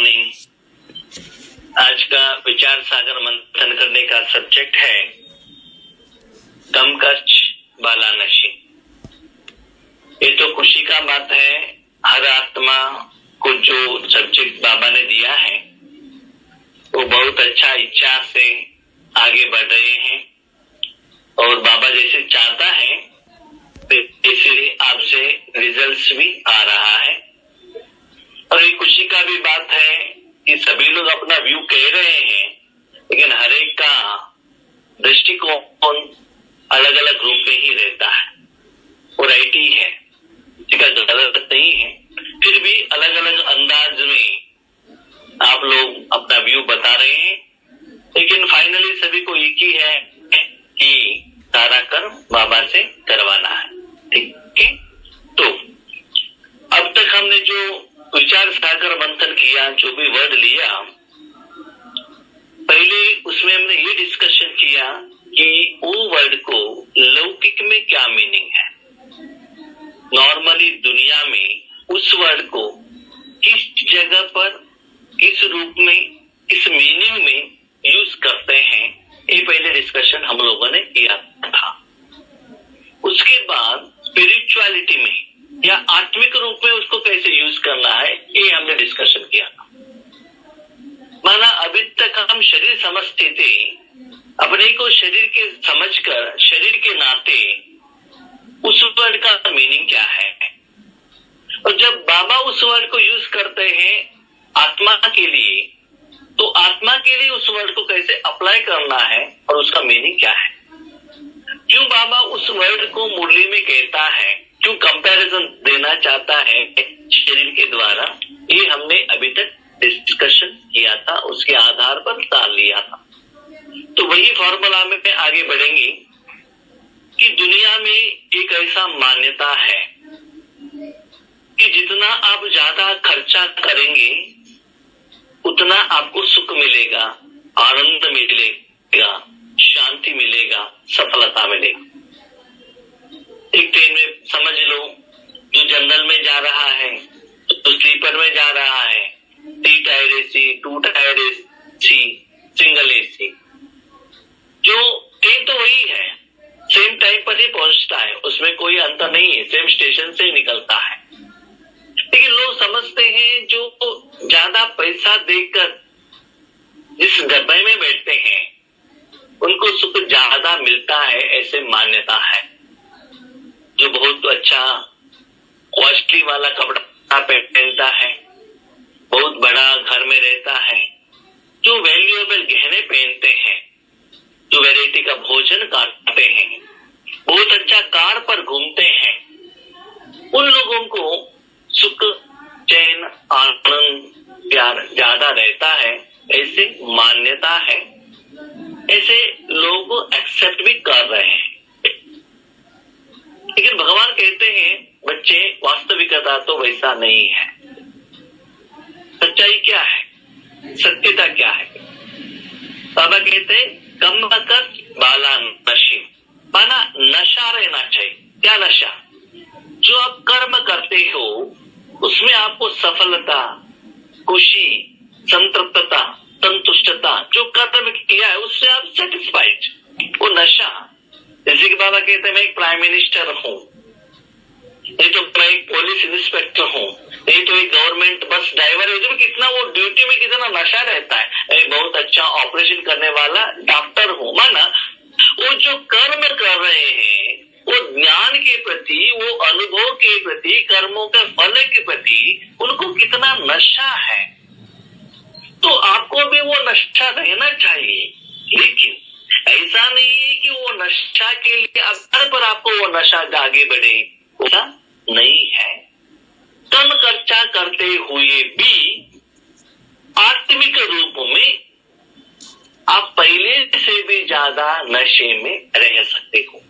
Morning. आज का विचार सागर मंथन करने का सब्जेक्ट है कम खर्च बाला नशी। ये तो खुशी का बात है, हर आत्मा को जो सब्जेक्ट बाबा ने दिया है वो बहुत अच्छा इच्छा से आगे बढ़ रहे हैं और बाबा जैसे चाहता है इसलिए आपसे रिजल्ट्स भी आ रहा है। और ये खुशी का भी बात है कि सभी लोग अपना व्यू कह रहे हैं, लेकिन हर एक का दृष्टिकोण अलग अलग रूप में ही रहता है। वो राइट ही है, गलत नहीं है, फिर भी अलग अलग अंदाज में आप लोग अपना व्यू बता रहे हैं। लेकिन फाइनली सभी को एक ही है कि सारा कर्म बाबा से करवाना है। ठीक है, तो अब तक हमने जो विचार सागर मंथन किया, जो भी वर्ड लिया, पहले उसमें हमने ये डिस्कशन किया कि वो वर्ड को लौकिक में क्या मीनिंग है। नॉर्मली दुनिया में उस वर्ड को किस जगह पर, किस रूप में, किस मीनिंग में यूज करते हैं, ये पहले डिस्कशन हम लोगों ने किया था। उसके बाद स्पिरिचुअलिटी में या आत्मिक रूप में उसको कैसे यूज करना है, ये हमने डिस्कशन किया था। माना अभी तक हम शरीर समझते थे, अपने को शरीर के समझकर, शरीर के नाते उस वर्ड का मीनिंग क्या है। और जब बाबा उस वर्ड को यूज करते हैं आत्मा के लिए, तो आत्मा के लिए उस वर्ड को कैसे अप्लाई करना है और उसका मीनिंग क्या है। क्यों बाबा उस वर्ड को मुरली में कहता है, क्यों कंपैरिजन देना चाहता है शरीर के द्वारा, ये हमने अभी तक डिस्कशन किया था, उसके आधार पर ताल लिया था। तो वही फॉर्मूला में आगे बढ़ेंगे कि दुनिया में एक ऐसा मान्यता है कि जितना आप ज्यादा खर्चा करेंगे उतना आपको सुख मिलेगा, आनंद मिलेगा, शांति मिलेगा, सफलता मिलेगा। एक ट्रेन में समझ लो, जो जनरल में जा रहा है, जो स्लीपर में जा रहा है, 3 tier AC, 2 tier AC, single AC, जो ट्रेन तो वही है, सेम टाइम पर ही पहुंचता है, उसमें कोई अंतर नहीं है, सेम स्टेशन से ही निकलता है। लेकिन लोग समझते हैं जो ज्यादा पैसा देकर जिस डब्बे में बैठते हैं उनको सुख ज्यादा मिलता है, ऐसे मान्यता है। जो बहुत अच्छा कॉस्टली वाला कपड़ा पहनता है, बहुत बड़ा घर में रहता है, जो वैल्यूएबल गहने पहनते हैं, जो वैरायटी का भोजन करते हैं, बहुत अच्छा कार पर घूमते हैं, उन लोगों को सुख, चैन, आनंद, प्यार ज्यादा रहता है, ऐसे मान्यता है, ऐसे लोग एक्सेप्ट भी कर रहे हैं। लेकिन भगवान कहते हैं बच्चे, वास्तविकता तो वैसा नहीं है। सच्चाई क्या है, सत्यता क्या है। बाबा कहते हैं कम खर्च बाला नशी, माना नशा रहना चाहिए। क्या नशा? जो आप कर्म करते हो उसमें आपको सफलता, खुशी, संतृप्तता, संतुष्टता, जो कर्म किया है उससे आप सेटिस्फाइड, वो नशा। जैसे कि बाबा कहते हैं मैं एक प्राइम मिनिस्टर हूँ, नहीं तो मैं एक पुलिस इंस्पेक्टर हूँ, नहीं तो एक गवर्नमेंट बस ड्राइवर है, जो कितना वो ड्यूटी में कितना नशा रहता है। एक बहुत अच्छा ऑपरेशन करने वाला डॉक्टर हूँ, माना वो जो कर्म कर रहे हैं वो ज्ञान के प्रति, वो अनुभव के प्रति, कर्मों के फल के प्रति उनको कितना नशा है। तो आपको भी वो नशा रहना चाहिए, लेकिन ऐसा नहीं है कि वो नशा के लिए अवसर पर आपको वो नशा आगे बढ़े, ऐसा नहीं है। कम खर्चा करते हुए भी आत्मिक रूप में आप पहले से भी ज्यादा नशे में रह सकते हो।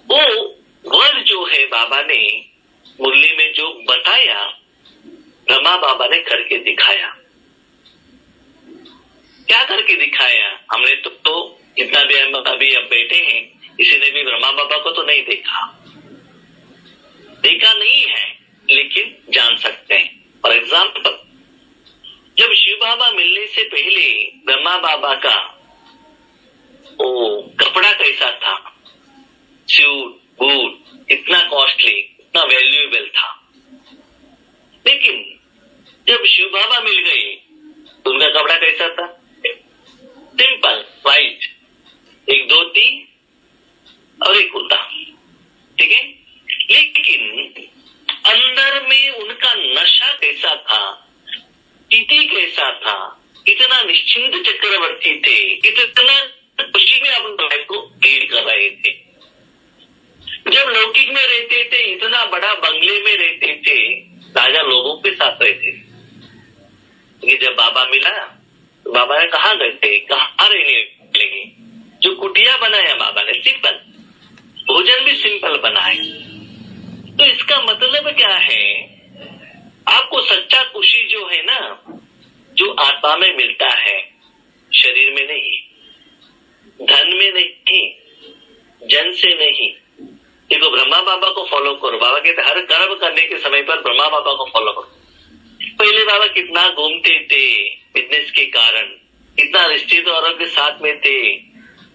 वो वर्ड जो है बाबा ने मुरली में जो बताया, रमा बाबा ने करके दिखाया। क्या करके दिखाया? हमने तो जितना भी हम अभी अब बैठे हैं, किसी ने भी ब्रह्मा बाबा को तो नहीं देखा, देखा नहीं है, लेकिन जान सकते हैं। फॉर एग्जाम्पल से पहले ब्रह्मा बाबा का वो कपड़ा कैसा था, सूट बूट इतना कॉस्टली, इतना वैल्यूएबल था। लेकिन जब शिव बाबा मिल गए तो उनका कपड़ा कैसा था, सिंपल वाइट, एक धोती और एक कुर्ता, ठीक है। लेकिन अंदर में उनका नशा कैसा था, स्थिति कैसा था, इतना निश्चिंत चक्रवर्ती थे, इतना खुशी में अपनी लाइफ को लीड कर रहे थे। जब लौकिक में रहते थे, इतना बड़ा बंगले में रहते थे, राजा लोगों के साथ रहते थे। जब बाबा मिला तो बाबा ने कहा गए थे, कहाँ रहने लगे, जो कुटिया बनाया बाबा ने, सिंपल भोजन भी सिंपल बनाए। तो इसका मतलब क्या है, आपको सच्चा खुशी जो है ना, जो आत्मा में मिलता है, शरीर में नहीं, धन में नहीं, जन से नहीं। देखो ब्रह्मा बाबा को फॉलो करो, बाबा कहते हर कर्म करने के समय पर ब्रह्मा बाबा को फॉलो करो। पहले बाबा कितना घूमते थे बिजनेस के कारण, कितना रिश्तेदारों के साथ में थे,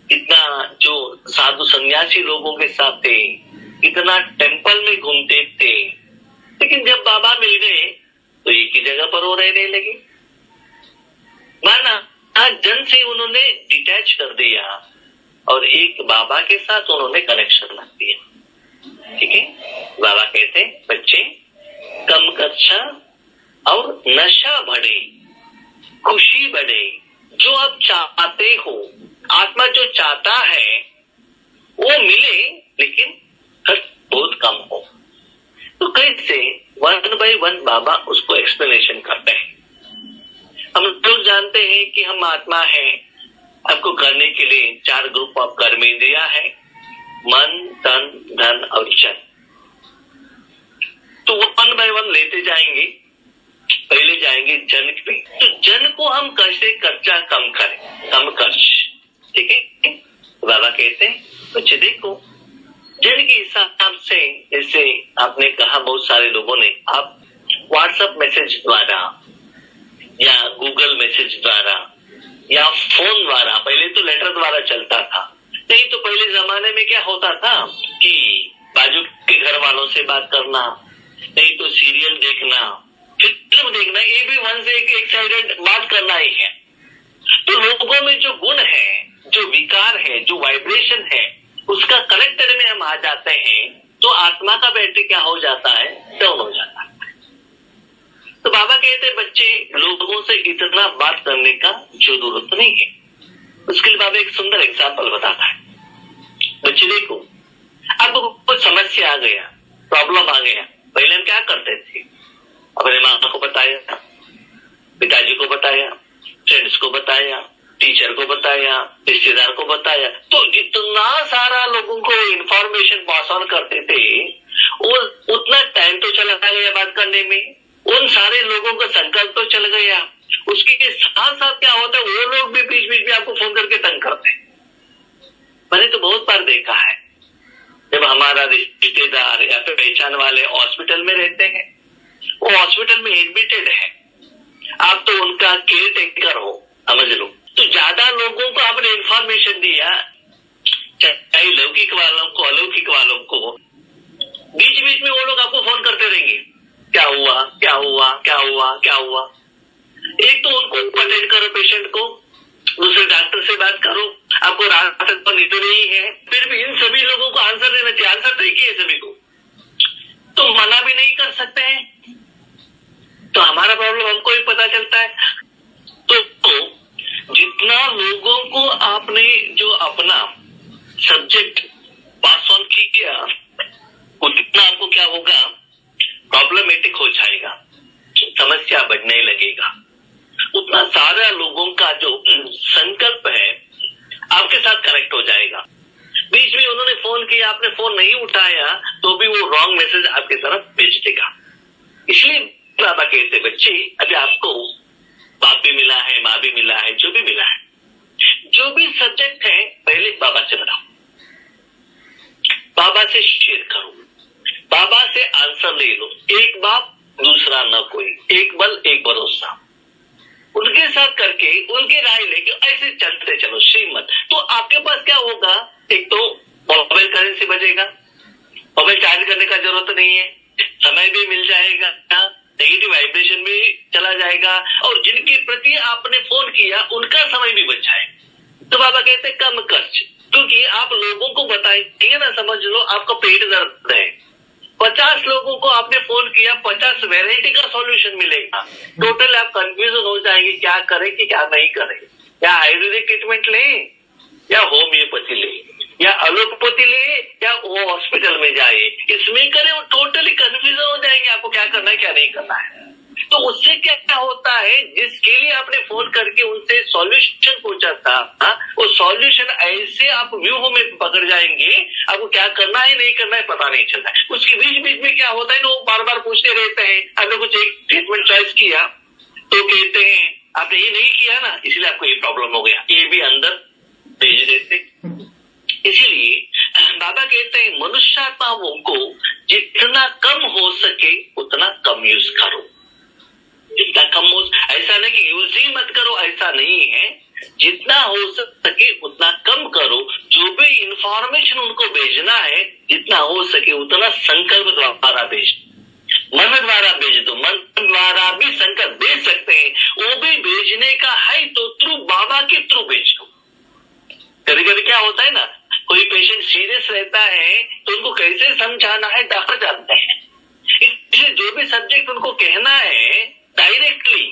कितना जो साधु सन्यासी लोगों के साथ थे, कितना टेम्पल में घूमते थे। लेकिन जब बाबा मिल गए तो एक ही जगह पर वो रहने लगे, माना आज जन से उन्होंने डिटैच कर दिया और एक बाबा के साथ उन्होंने कनेक्शन रख दिया, ठीक है। बाबा कहते बच्चे कम खर्चा और नशा बढ़े, खुशी बढ़े, जो आप चाहते हो, आत्मा जो चाहता है वो मिले, लेकिन खर्च बहुत कम हो। तो कैसे 1 by 1 बाबा उसको एक्सप्लेनेशन करते हैं। हम लोग जानते हैं कि हम आत्मा है, आपको करने के लिए 4 ग्रुप ऑफ कर्मेंद्रिया है, मन तन धन और जन। तो वो 1 by 1 लेते जाएंगे। पहले जाएंगे जन पे, तो जन को हम कैसे खर्चा कम करें, कम खर्च, ठीक है। बाबा कहते हैं बच्चे देखो, जन के हिसाब से, जैसे आपने कहा बहुत सारे लोगों ने, आप व्हाट्सएप मैसेज द्वारा या गूगल मैसेज द्वारा या फोन द्वारा, पहले तो लेटर द्वारा चलता था, नहीं तो पहले जमाने में क्या होता था कि बाजू के घर वालों से बात करना, नहीं तो सीरियल देखना, फिल्म देखना, ये भी वन से एक साइडेड बात करना ही है। तो लोगों में जो गुण है, जो विकार है, जो वाइब्रेशन है, उसका कनेक्टर में हम आ जाते हैं, तो आत्मा का बैटरी क्या हो जाता है, डाउन हो जाता है। तो बाबा कहते हैं बच्चे लोगों से इतना बात करने का जरूरत नहीं है। उसके लिए बाबा एक सुंदर एग्जाम्पल बताता है। बच्चे देखो, आपको कुछ समस्या आ गया, प्रॉब्लम आ गया, पहले हम क्या करते थे, अपने माँ को बताया, पिताजी को बताया, फ्रेंड्स को बताया, टीचर को बताया, रिश्तेदार को बताया, तो इतना सारा लोगों को इंफॉर्मेशन पास ऑन करते थे, और उतना टाइम तो चला गया बात करने में, उन सारे लोगों का संकल्प तो चल गया। उसके साथ साथ क्या होता है, वो लोग भी बीच बीच में आपको फोन करके तंग करते हैं। मैंने तो बहुत बार देखा है, जब हमारा रिश्तेदार या फिर पहचान वाले हॉस्पिटल में रहते हैं, वो हॉस्पिटल में एडमिटेड है, आप तो उनका केयर टेकर हो, समझ लो, तो ज्यादा लोगों को आपने इंफॉर्मेशन दिया, चाहे लौकिक वालों को अलौकिक वालों को, बीच बीच में वो लोग आपको फोन करते रहेंगे, क्या हुआ क्या हुआ क्या हुआ क्या हुआ। एक तो उनको अटेंड करो पेशेंट को, दूसरे डॉक्टर से बात करो, आपको रात तक पर नींद नहीं है, फिर भी इन सभी लोगों को आंसर देना चाहिए, आंसर तो एक ही है सभी को, तो मना भी नहीं कर सकते हैं। तो हमारा प्रॉब्लम हमको ही पता चलता है। तो जितना लोगों को आपने जो अपना सब्जेक्ट पास ऑन किया, उतना आपको क्या होगा, प्रॉब्लमेटिक हो जाएगा, समस्या बढ़ने लगेगा। उतना सारा लोगों का जो संकल्प है आपके साथ कनेक्ट हो जाएगा। बीच में उन्होंने फोन किया, आपने फोन नहीं उठाया, तो भी वो रॉन्ग मैसेज आपकी तरफ भेज देगा। इसलिए बाबा कहते बच्चे, अभी आपको बाप भी मिला है, माँ भी मिला है, जो भी मिला है, जो भी सब्जेक्ट है पहले बाबा से बताओ, बाबा से शेयर करो, बाबा से आंसर ले लो। एक बाप दूसरा न कोई, एक बल एक भरोसा। उनके साथ करके उनकी राय लेके ऐसे चलते चलो श्रीमत, तो आपके पास क्या होगा, एक तो मोबाइल करेंसी बचेगा, मोबाइल चार्ज करने का जरूरत नहीं है, समय भी मिल जाएगा, नेगेटिव वाइब्रेशन भी चला जाएगा, और जिनके प्रति आपने फोन किया उनका समय भी बच जाएगा। तो बाबा कहते हैं कम खर्च, क्योंकि आप लोगों को बताएंगे ना, समझ लो आपका पेट दर्द है, 50 लोगों को आपने फोन किया, 50 वेराइटी का सॉल्यूशन मिलेगा, टोटल आप कंफ्यूजन हो जाएंगे क्या करें कि क्या नहीं करें, या आयुर्वेदिक ट्रीटमेंट लें या होम्योपैथी ले या एलोपैथी ले या वो हॉस्पिटल में जाए, इसमें करें, वो टोटली कंफ्यूजन हो जाएंगे आपको क्या करना है क्या नहीं करना है। तो उससे क्या होता है, जिसके लिए आपने फोन करके उनसे सॉल्यूशन पूछा था, वो सॉल्यूशन ऐसे आप व्यूह में पकड़ जाएंगे, आपको क्या करना है नहीं करना है पता नहीं चलता है। उसके बीच बीच में क्या होता है ना, वो बार बार पूछते रहते हैं, आपने कुछ एक ट्रीटमेंट चॉइस किया तो कहते हैं आपने ये नहीं किया ना, इसलिए आपको ये प्रॉब्लम हो गया, ये भी अंदर भेज देते। इसीलिए बाबा कहते हैं मनुष्यात्माओं को जितना कम हो सके उतना कम यूज करो, जितना कम हो, ऐसा नहीं कि यूज ही मत करो, ऐसा नहीं है, जितना हो सके उतना कम करो। जो भी इंफॉर्मेशन उनको भेजना है जितना हो सके उतना संकल्प द्वारा भेज, मन द्वारा भेज दो, मन द्वारा भी संकल्प भेज सकते हैं, वो भी भेजने का है तो थ्रू बाबा के थ्रू भेज दो। कभी कभी क्या होता है ना, कोई पेशेंट सीरियस रहता है तो उनको कैसे समझाना है डॉक्टर जानते हैं, इसलिए जो भी सब्जेक्ट उनको कहना है डायरेक्टली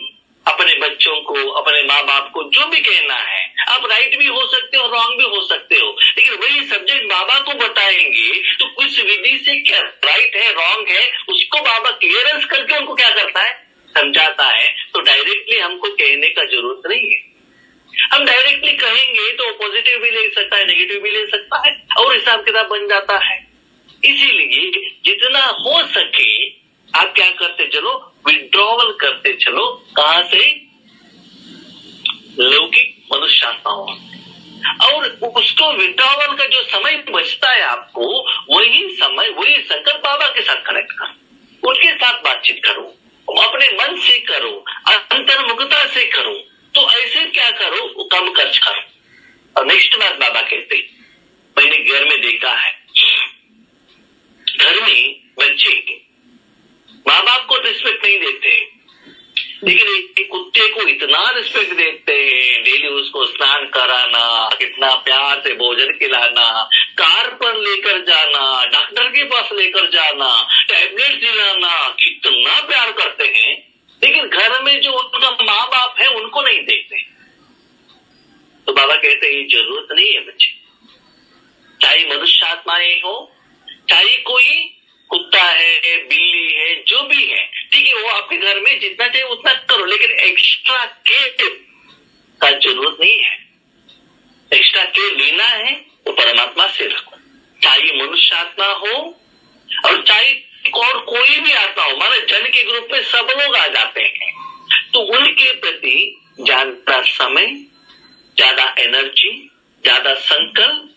अपने बच्चों को, अपने माँ बाप को जो भी कहना है, आप राइट भी हो सकते हो रॉन्ग भी हो सकते हो, लेकिन वही सब्जेक्ट बाबा को बताएंगे तो कुछ विधि से क्या राइट है रॉन्ग है उसको बाबा क्लियरेंस करके उनको क्या करता है, समझाता है। तो डायरेक्टली हमको कहने का जरूरत नहीं है, हम डायरेक्टली कहेंगे तो पॉजिटिव भी ले सकता है नेगेटिव भी ले सकता है और हिसाब किताब बन जाता है। इसीलिए जितना हो सके आप क्या करते चलो, विड्रॉवल करते चलो, कहां से, लौकिक मनुष्यात्माओं, और उसको विड्रॉवल का जो समय बचता है आपको, वही समय वही संकल्प बाबा के साथ कनेक्ट करो, उनके साथ बातचीत करो, अपने मन से करो, अंतर्मुखता से करो, तो ऐसे क्या करो, कम खर्च करो। और नेक्स्ट बात बाबा कहते, मैंने घर में देखा है, घर में बच्चे माँ बाप को रिस्पेक्ट नहीं देते, लेकिन एक कुत्ते को इतना रिस्पेक्ट देते हैं, डेली उसको स्नान कराना, कितना प्यार से भोजन खिलाना, कार पर लेकर जाना, डॉक्टर के पास लेकर जाना, टैबलेट दिलाना, कितना प्यार करते हैं, लेकिन घर में जो उनका माँ बाप है उनको नहीं देखते। तो बाबा कहते हैं ये जरूरत नहीं है बच्चे, चाहे मनुष्य आत्माएं हो, चाहे कोई कुत्ता है बिल्ली है जो भी है, ठीक है, वो आपके घर में जितना चाहिए उतना करो, लेकिन एक्स्ट्रा केयर का जरूरत नहीं है। एक्स्ट्रा केयर लेना है तो परमात्मा से रखो, चाहे मनुष्य आत्मा हो और चाहे और कोई भी आत्मा हो, माने जन के ग्रुप में सब लोग आ जाते हैं, तो उनके प्रति ज्यादा समय, ज्यादा एनर्जी, ज्यादा संकल्प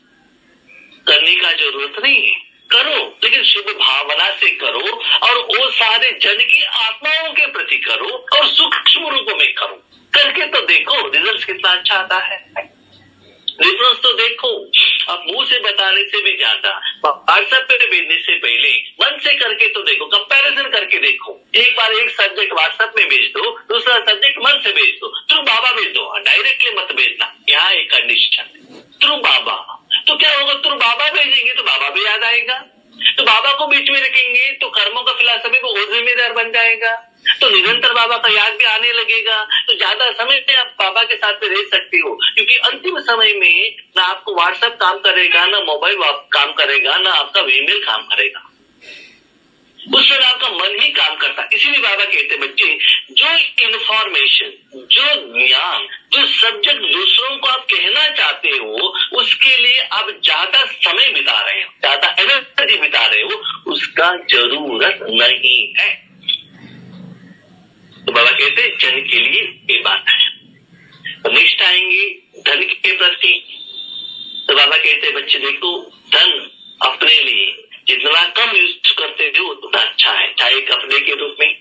करने का जरूरत नहीं है। करो लेकिन शुभ भावना से करो, और वो सारे जन की आत्माओं के प्रति करो और सूक्ष्म रूप में करो, करके तो देखो रिजल्ट कितना अच्छा आता है। डिफरेंस तो देखो, अब मुंह से बताने से भी ज्यादा व्हाट्सएप पे भेजने से पहले मन से करके तो देखो, कंपैरिजन करके देखो। एक बार एक सब्जेक्ट व्हाट्सएप में भेज दो, दूसरा सब्जेक्ट मन से भेज दो, थ्रू बाबा भेज दो, डायरेक्टली मत भेजना, यहाँ एक कंडीशन, थ्रू बाबा। तो क्या होगा, थ्रू बाबा भेजेंगे तो बाबा भी याद आएगा, तो बाबा को बीच में रखेंगे तो कर्मों का फिलॉसफी को वो जिम्मेदार बन जाएगा, तो निरंतर बाबा का याद भी आने लगेगा, तो ज्यादा समय में आप बाबा के साथ में रह सकते हो। क्योंकि अंतिम समय में ना आपको व्हाट्सएप काम करेगा, ना मोबाइल काम करेगा, ना आपका ईमेल काम करेगा, उस समय आपका मन ही काम करता है। इसीलिए बाबा कहते बच्चे, जो इंफॉर्मेशन, जो ज्ञान, जो सब्जेक्ट दूसरों को आप कहना चाहते हो, उसके लिए आप ज्यादा समय बिता रहे हो, ज्यादा एनर्जी बिता रहे हो, उसका जरूरत नहीं है। तो बाबा कहते जन के लिए ये बात है। तो नेक्स्ट आएंगे धन के प्रति। तो बाबा कहते बच्चे देखो, धन अपने लिए जितना कम यूज करते हो उतना अच्छा है, चाहे कपड़े के रूप में,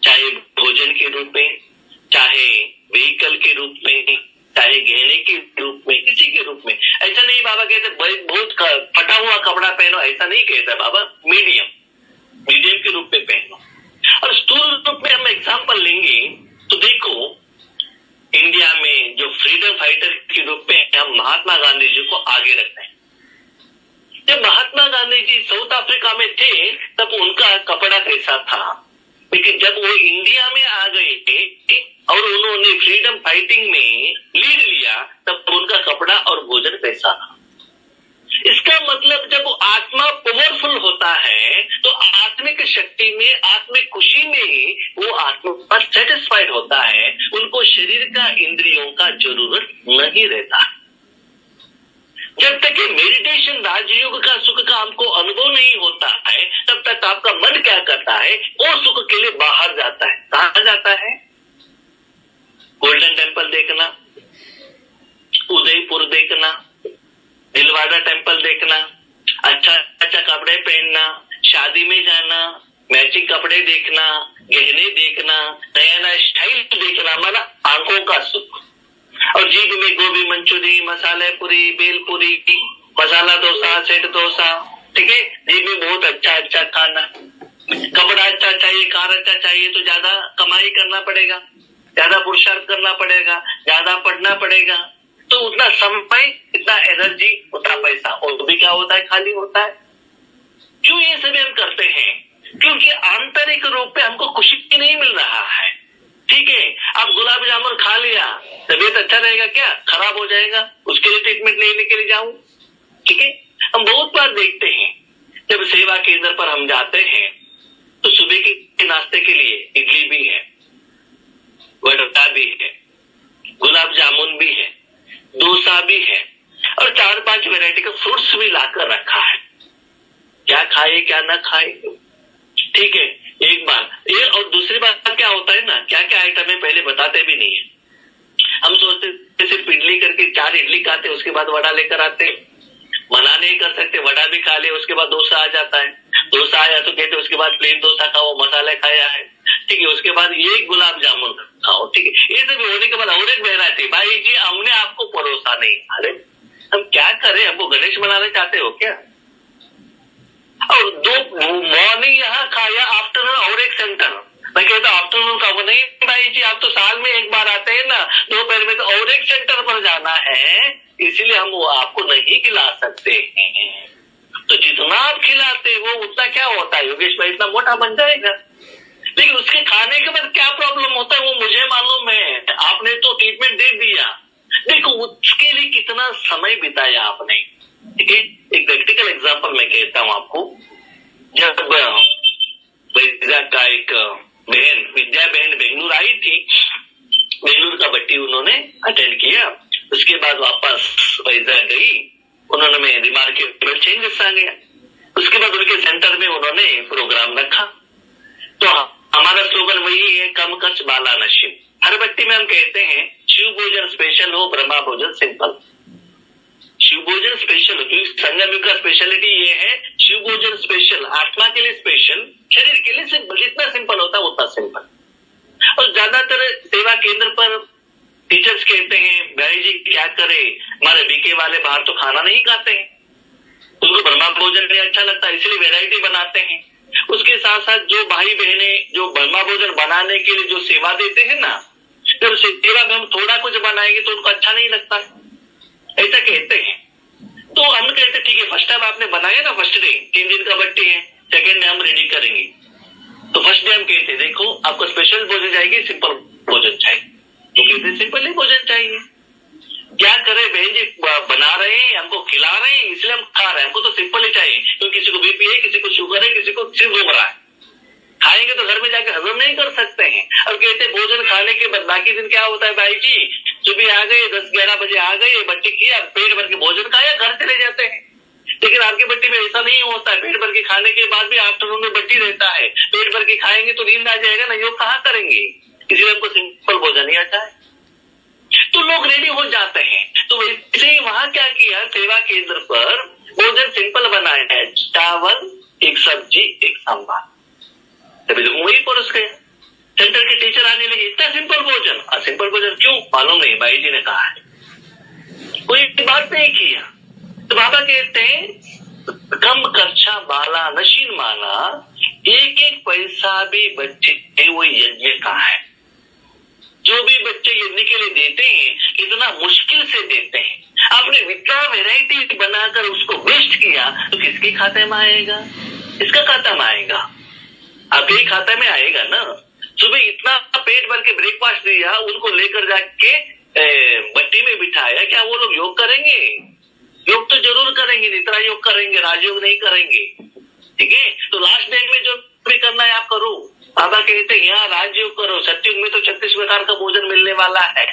चाहे भोजन के रूप में, चाहे के रूप में, चाहे गहने के रूप में, किसी के रूप में। ऐसा नहीं बाबा कहते बहुत फटा हुआ कपड़ा पहनो, ऐसा नहीं कहता बाबा, मीडियम के रूप में पहनो। और स्थूल रूप में हम एग्जाम्पल लेंगे तो देखो, इंडिया में जो फ्रीडम फाइटर के रूप में हम महात्मा गांधी जी को आगे रखते हैं। जब महात्मा गांधी जी साउथ अफ्रीका में थे तब उनका कपड़ा कैसा था, लेकिन जब वो इंडिया में आ गए थे और उन्होंने फ्रीडम फाइटिंग में लीड लिया तब उनका कपड़ा और भोजन कैसा था। इसका मतलब जब आत्मा पावरफुल होता है तो आत्मिक शक्ति में, आत्मिक खुशी में ही वो आत्मा सेटिस्फाइड होता है, उनको शरीर का, इंद्रियों का जरूरत नहीं रहता। जब तक ये मेडिटेशन, राजयोग का सुख का हमको अनुभव नहीं होता है तब तक आपका मन क्या करता है, वो सुख के लिए बाहर जाता है। कहां जाता है? गोल्डन टेम्पल देखना, उदयपुर देखना, दिलवाड़ा टेम्पल देखना, अच्छा अच्छा कपड़े पहनना, शादी में जाना, मैचिंग कपड़े देखना, गहने देखना, नया नया स्टाइल देखना, माना आंखों का सुख। और जीभ में गोभी मंचूरी, मसाले पूरी, बेल पूरी, मसाला डोसा, सेट डोसा, ठीक है। जीभ में बहुत अच्छा अच्छा खाना, कपड़ा अच्छा चाहिए, कार अच्छा चाहिए तो ज्यादा कमाई करना पड़ेगा, ज्यादा पुरुषार्थ करना पड़ेगा, ज्यादा पढ़ना पड़ेगा, तो उतना समय, इतना एनर्जी, उतना पैसा, और भी क्या होता है, खाली होता है। क्यों ये सभी हम करते हैं? क्योंकि आंतरिक रूप में हमको खुशी नहीं मिल रहा है। ठीक है, आप गुलाब जामुन खा लिया, तबीयत अच्छा रहेगा क्या? खराब हो जाएगा, उसके लिए ट्रीटमेंट लेने के लिए जाऊं। ठीक है, हम बहुत बार देखते हैं जब सेवा केंद्र पर हम जाते हैं तो सुबह के नाश्ते के लिए इडली भी है, वड़ा भी है, गुलाब जामुन भी है, डोसा भी है और 4-5 वैरायटी का फ्रूट्स भी लाकर रखा है। क्या खाए क्या ना खाए, ठीक है, एक बार ये। और दूसरी बात क्या होता है ना, क्या क्या आइटम है पहले बताते भी नहीं है। हम सोचते सिर्फ इडली करके 4 इडली खाते, उसके बाद वड़ा लेकर आते, मना नहीं कर सकते, वड़ा भी खा ले, उसके बाद डोसा आ जाता है, डोसा आया तो कहते उसके बाद प्लेन डोसा खाओ, मसाले खाया है, ठीक है, उसके बाद ये गुलाब जामुन खाओ, ठीक है। ये सब होने के बाद और एक वैरायटी, भाई जी हमने आपको परोसा नहीं। अरे हम क्या करें, हमको गणेश मनाना चाहते हो क्या? और दो मॉर्निंग यहाँ खाया, आफ्टरनून और एक सेंटर। मैं कहता आफ्टरनून का वो नहीं भाई जी, आप तो साल में एक बार आते हैं ना, दोपहर में तो और एक सेंटर पर जाना है, इसलिए हम वो आपको नहीं खिला सकते हैं। तो जितना आप खिलाते हो उतना क्या होता है योगेश भाई, इतना मोटा बन जाएगा। लेकिन उसके खाने के बाद क्या प्रॉब्लम होता है वो मुझे मालूम है। आपने तो ट्रीटमेंट दे दिया, देखो उसके लिए कितना समय बिताया आपने। ठीक है, एक प्रैक्टिकल एग्जांपल मैं कहता हूँ आपको। जब वैजाग का एक बहन, विद्या बहन बेंगलुरु आई थी, बेंगलुरु का बट्टी उन्होंने अटेंड किया, उसके बाद वापस वैजाग गई, उन्होंने में रिमार्केबल चेंजेस आ गया। उसके बाद उनके सेंटर में उन्होंने प्रोग्राम रखा। तो हमारा स्लोगन वही है, कम खर्च बाला नशीब। हर बट्टी में हम कहते हैं शिव भोजन स्पेशल हो, ब्रह्मा भोजन सिंपल। शिव भोजन स्पेशल हो, क्योंकि संगम युग का स्पेशलिटी ये है, शिव भोजन स्पेशल, आत्मा के लिए स्पेशल, शरीर के लिए सिंपल। जितना सिंपल होता है उतना सिंपल। और ज्यादातर सेवा केंद्र पर टीचर्स कहते हैं भाई जी क्या करे, हमारे बीके वाले बाहर तो खाना नहीं खाते हैं, उनको ब्रह्मा भोजन भी अच्छा लगता है इसलिए वैरायटी बनाते हैं। उसके साथ साथ जो भाई बहने जो ब्रह्मा भोजन बनाने के लिए जो सेवा देते हैं ना, जब सेवा में हम थोड़ा कुछ बनाएंगे तो उनको अच्छा नहीं लगता, ऐसा कहते हैं। तो हम कहते ठीक है, फर्स्ट टाइम आपने बनाया ना, फर्स्ट डे 3 दिन का बट्टी है, सेकेंड डे हम रेडी करेंगे। तो फर्स्ट डे हम कहते देखो आपको स्पेशल भोजन चाहिए, सिंपल भोजन चाहिए, तो कहते सिंपल ही भोजन चाहिए। क्या करें बहन जी, बना रहे हैं, हमको खिला रहे हैं इसलिए हम खा रहे हैं, हमको तो सिंपल ही चाहिए, क्योंकि किसी को बीपी है, किसी को शुगर है, किसी को सिर घूम रहा है, खाएंगे तो घर में जाके हजम नहीं कर सकते हैं। और कहते भोजन खाने के बाद बाकी दिन क्या होता है भाई जी, सुबह आ गए 10-11 बजे आ गए, बट्टी किया, पेट भर के भोजन खाया, घर चले जाते हैं। लेकिन आपकी बट्टी में ऐसा नहीं होता है, पेट भर के खाने के बाद भी आफ्टरनून में बट्टी रहता है, पेट भर के खाएंगे तो नींद आ जाएगा ना, योग कहाँ करेंगे, इसलिए हमको सिंपल भोजन ही आता है। तो लोग रेडी हो जाते हैं। तो वैसे ही वहां क्या किया, सेवा केंद्र पर भोजन सिंपल बनाया है, चावल, एक सब्जी, एक सांभर, तभी तो वही परोस गया। सेंटर के टीचर आने लगे, इतना सिंपल भोजन। सिंपल भोजन क्यों? मालूम नहीं, भाई जी ने कहा है, कोई बात नहीं किया। तो बाबा कहते हैं कम खर्चा बाला नशीन माना, एक एक पैसा भी बच्चे वो यज्ञ का है। जो भी बच्चे यज्ञ के लिए देते हैं इतना मुश्किल से देते हैं, आपने इतना वेराइटी बनाकर उसको वेस्ट किया तो किसके खाते में आएगा? इसका खाता में आएगा, आपके ही खाता में आएगा ना। सुबह इतना पेट भर के ब्रेकफास्ट दिया, उनको लेकर जाके भट्टी में बिठाया, क्या वो लोग योग करेंगे? योग तो जरूर करेंगे, निद्रा योग करेंगे, राजयोग नहीं करेंगे। ठीक है, तो लास्ट टाइम में जो भी करना है आप करो। बाबा कहते हैं यहाँ राजयोग करो, सत्युग में तो 36 प्रकार का भोजन मिलने वाला है।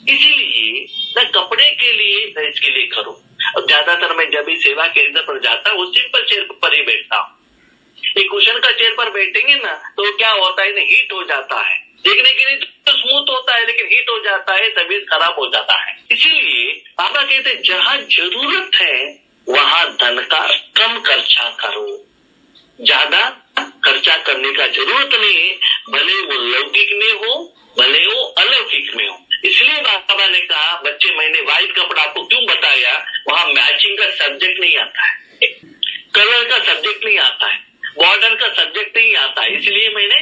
इसीलिए न कपड़े के लिए न इसके लिए करो। अब ज्यादातर मैं जब भी सेवा केंद्र पर जाता हूँ, सिंपल चेयर पर ही बैठता हूँ। एक कुशन का चेयर पर बैठेंगे ना तो क्या होता है ना, हीट हो जाता है। देखने के लिए तो स्मूथ होता है, लेकिन हीट हो जाता है, तबीयत खराब हो जाता है। इसीलिए बाबा कहते हैं जहां जरूरत है वहां धन का कम खर्चा करो, ज्यादा खर्चा करने का जरूरत नहीं है, भले वो लौकिक में हो भले वो अलौकिक में हो। इसलिए बाबा ने कहा बच्चे, मैंने व्हाइट कपड़ा आपको क्यों बताया, वहां मैचिंग का सब्जेक्ट नहीं आता है, कलर का सब्जेक्ट नहीं आता है, बॉर्डर का सब्जेक्ट नहीं आता है। इसलिए मैंने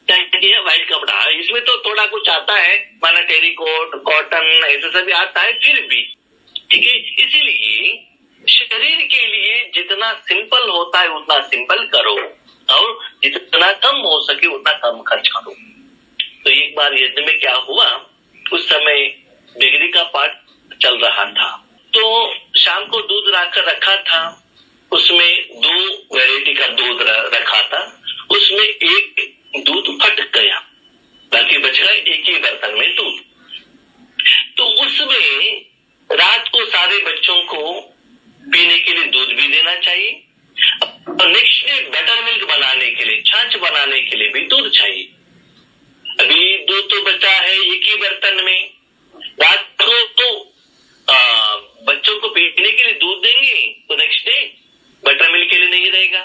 क्या किया, व्हाइट कपड़ा। इसमें तो थोड़ा कुछ आता है, माना टेरिकोट, कॉटन, ऐसे सभी आता है, फिर भी ठीक है। इसीलिए शरीर के लिए जितना सिंपल होता है उतना सिंपल करो, और जितना कम हो सके उतना कम खर्च करो। तो एक बार यज्ञ में क्या हुआ, उस समय डिग्री का पाठ चल रहा था, तो शाम को दूध लाकर रखा था, उसमें 2 वैरायटी का दूध रखा था, उसमें एक दूध फट गया, बाकी बच गया एक ही बर्तन में दूध। तो उसमें रात को सारे बच्चों को पीने के लिए दूध भी देना चाहिए, और नेक्स्ट डे बटर मिल्क बनाने के लिए, छाछ बनाने के लिए भी दूध चाहिए। अभी दूध तो बचा है एक ही बर्तन में, रात को तो बच्चों को पीने के लिए दूध देंगे तो नेक्स्ट डे बटर मिल्क के लिए नहीं रहेगा,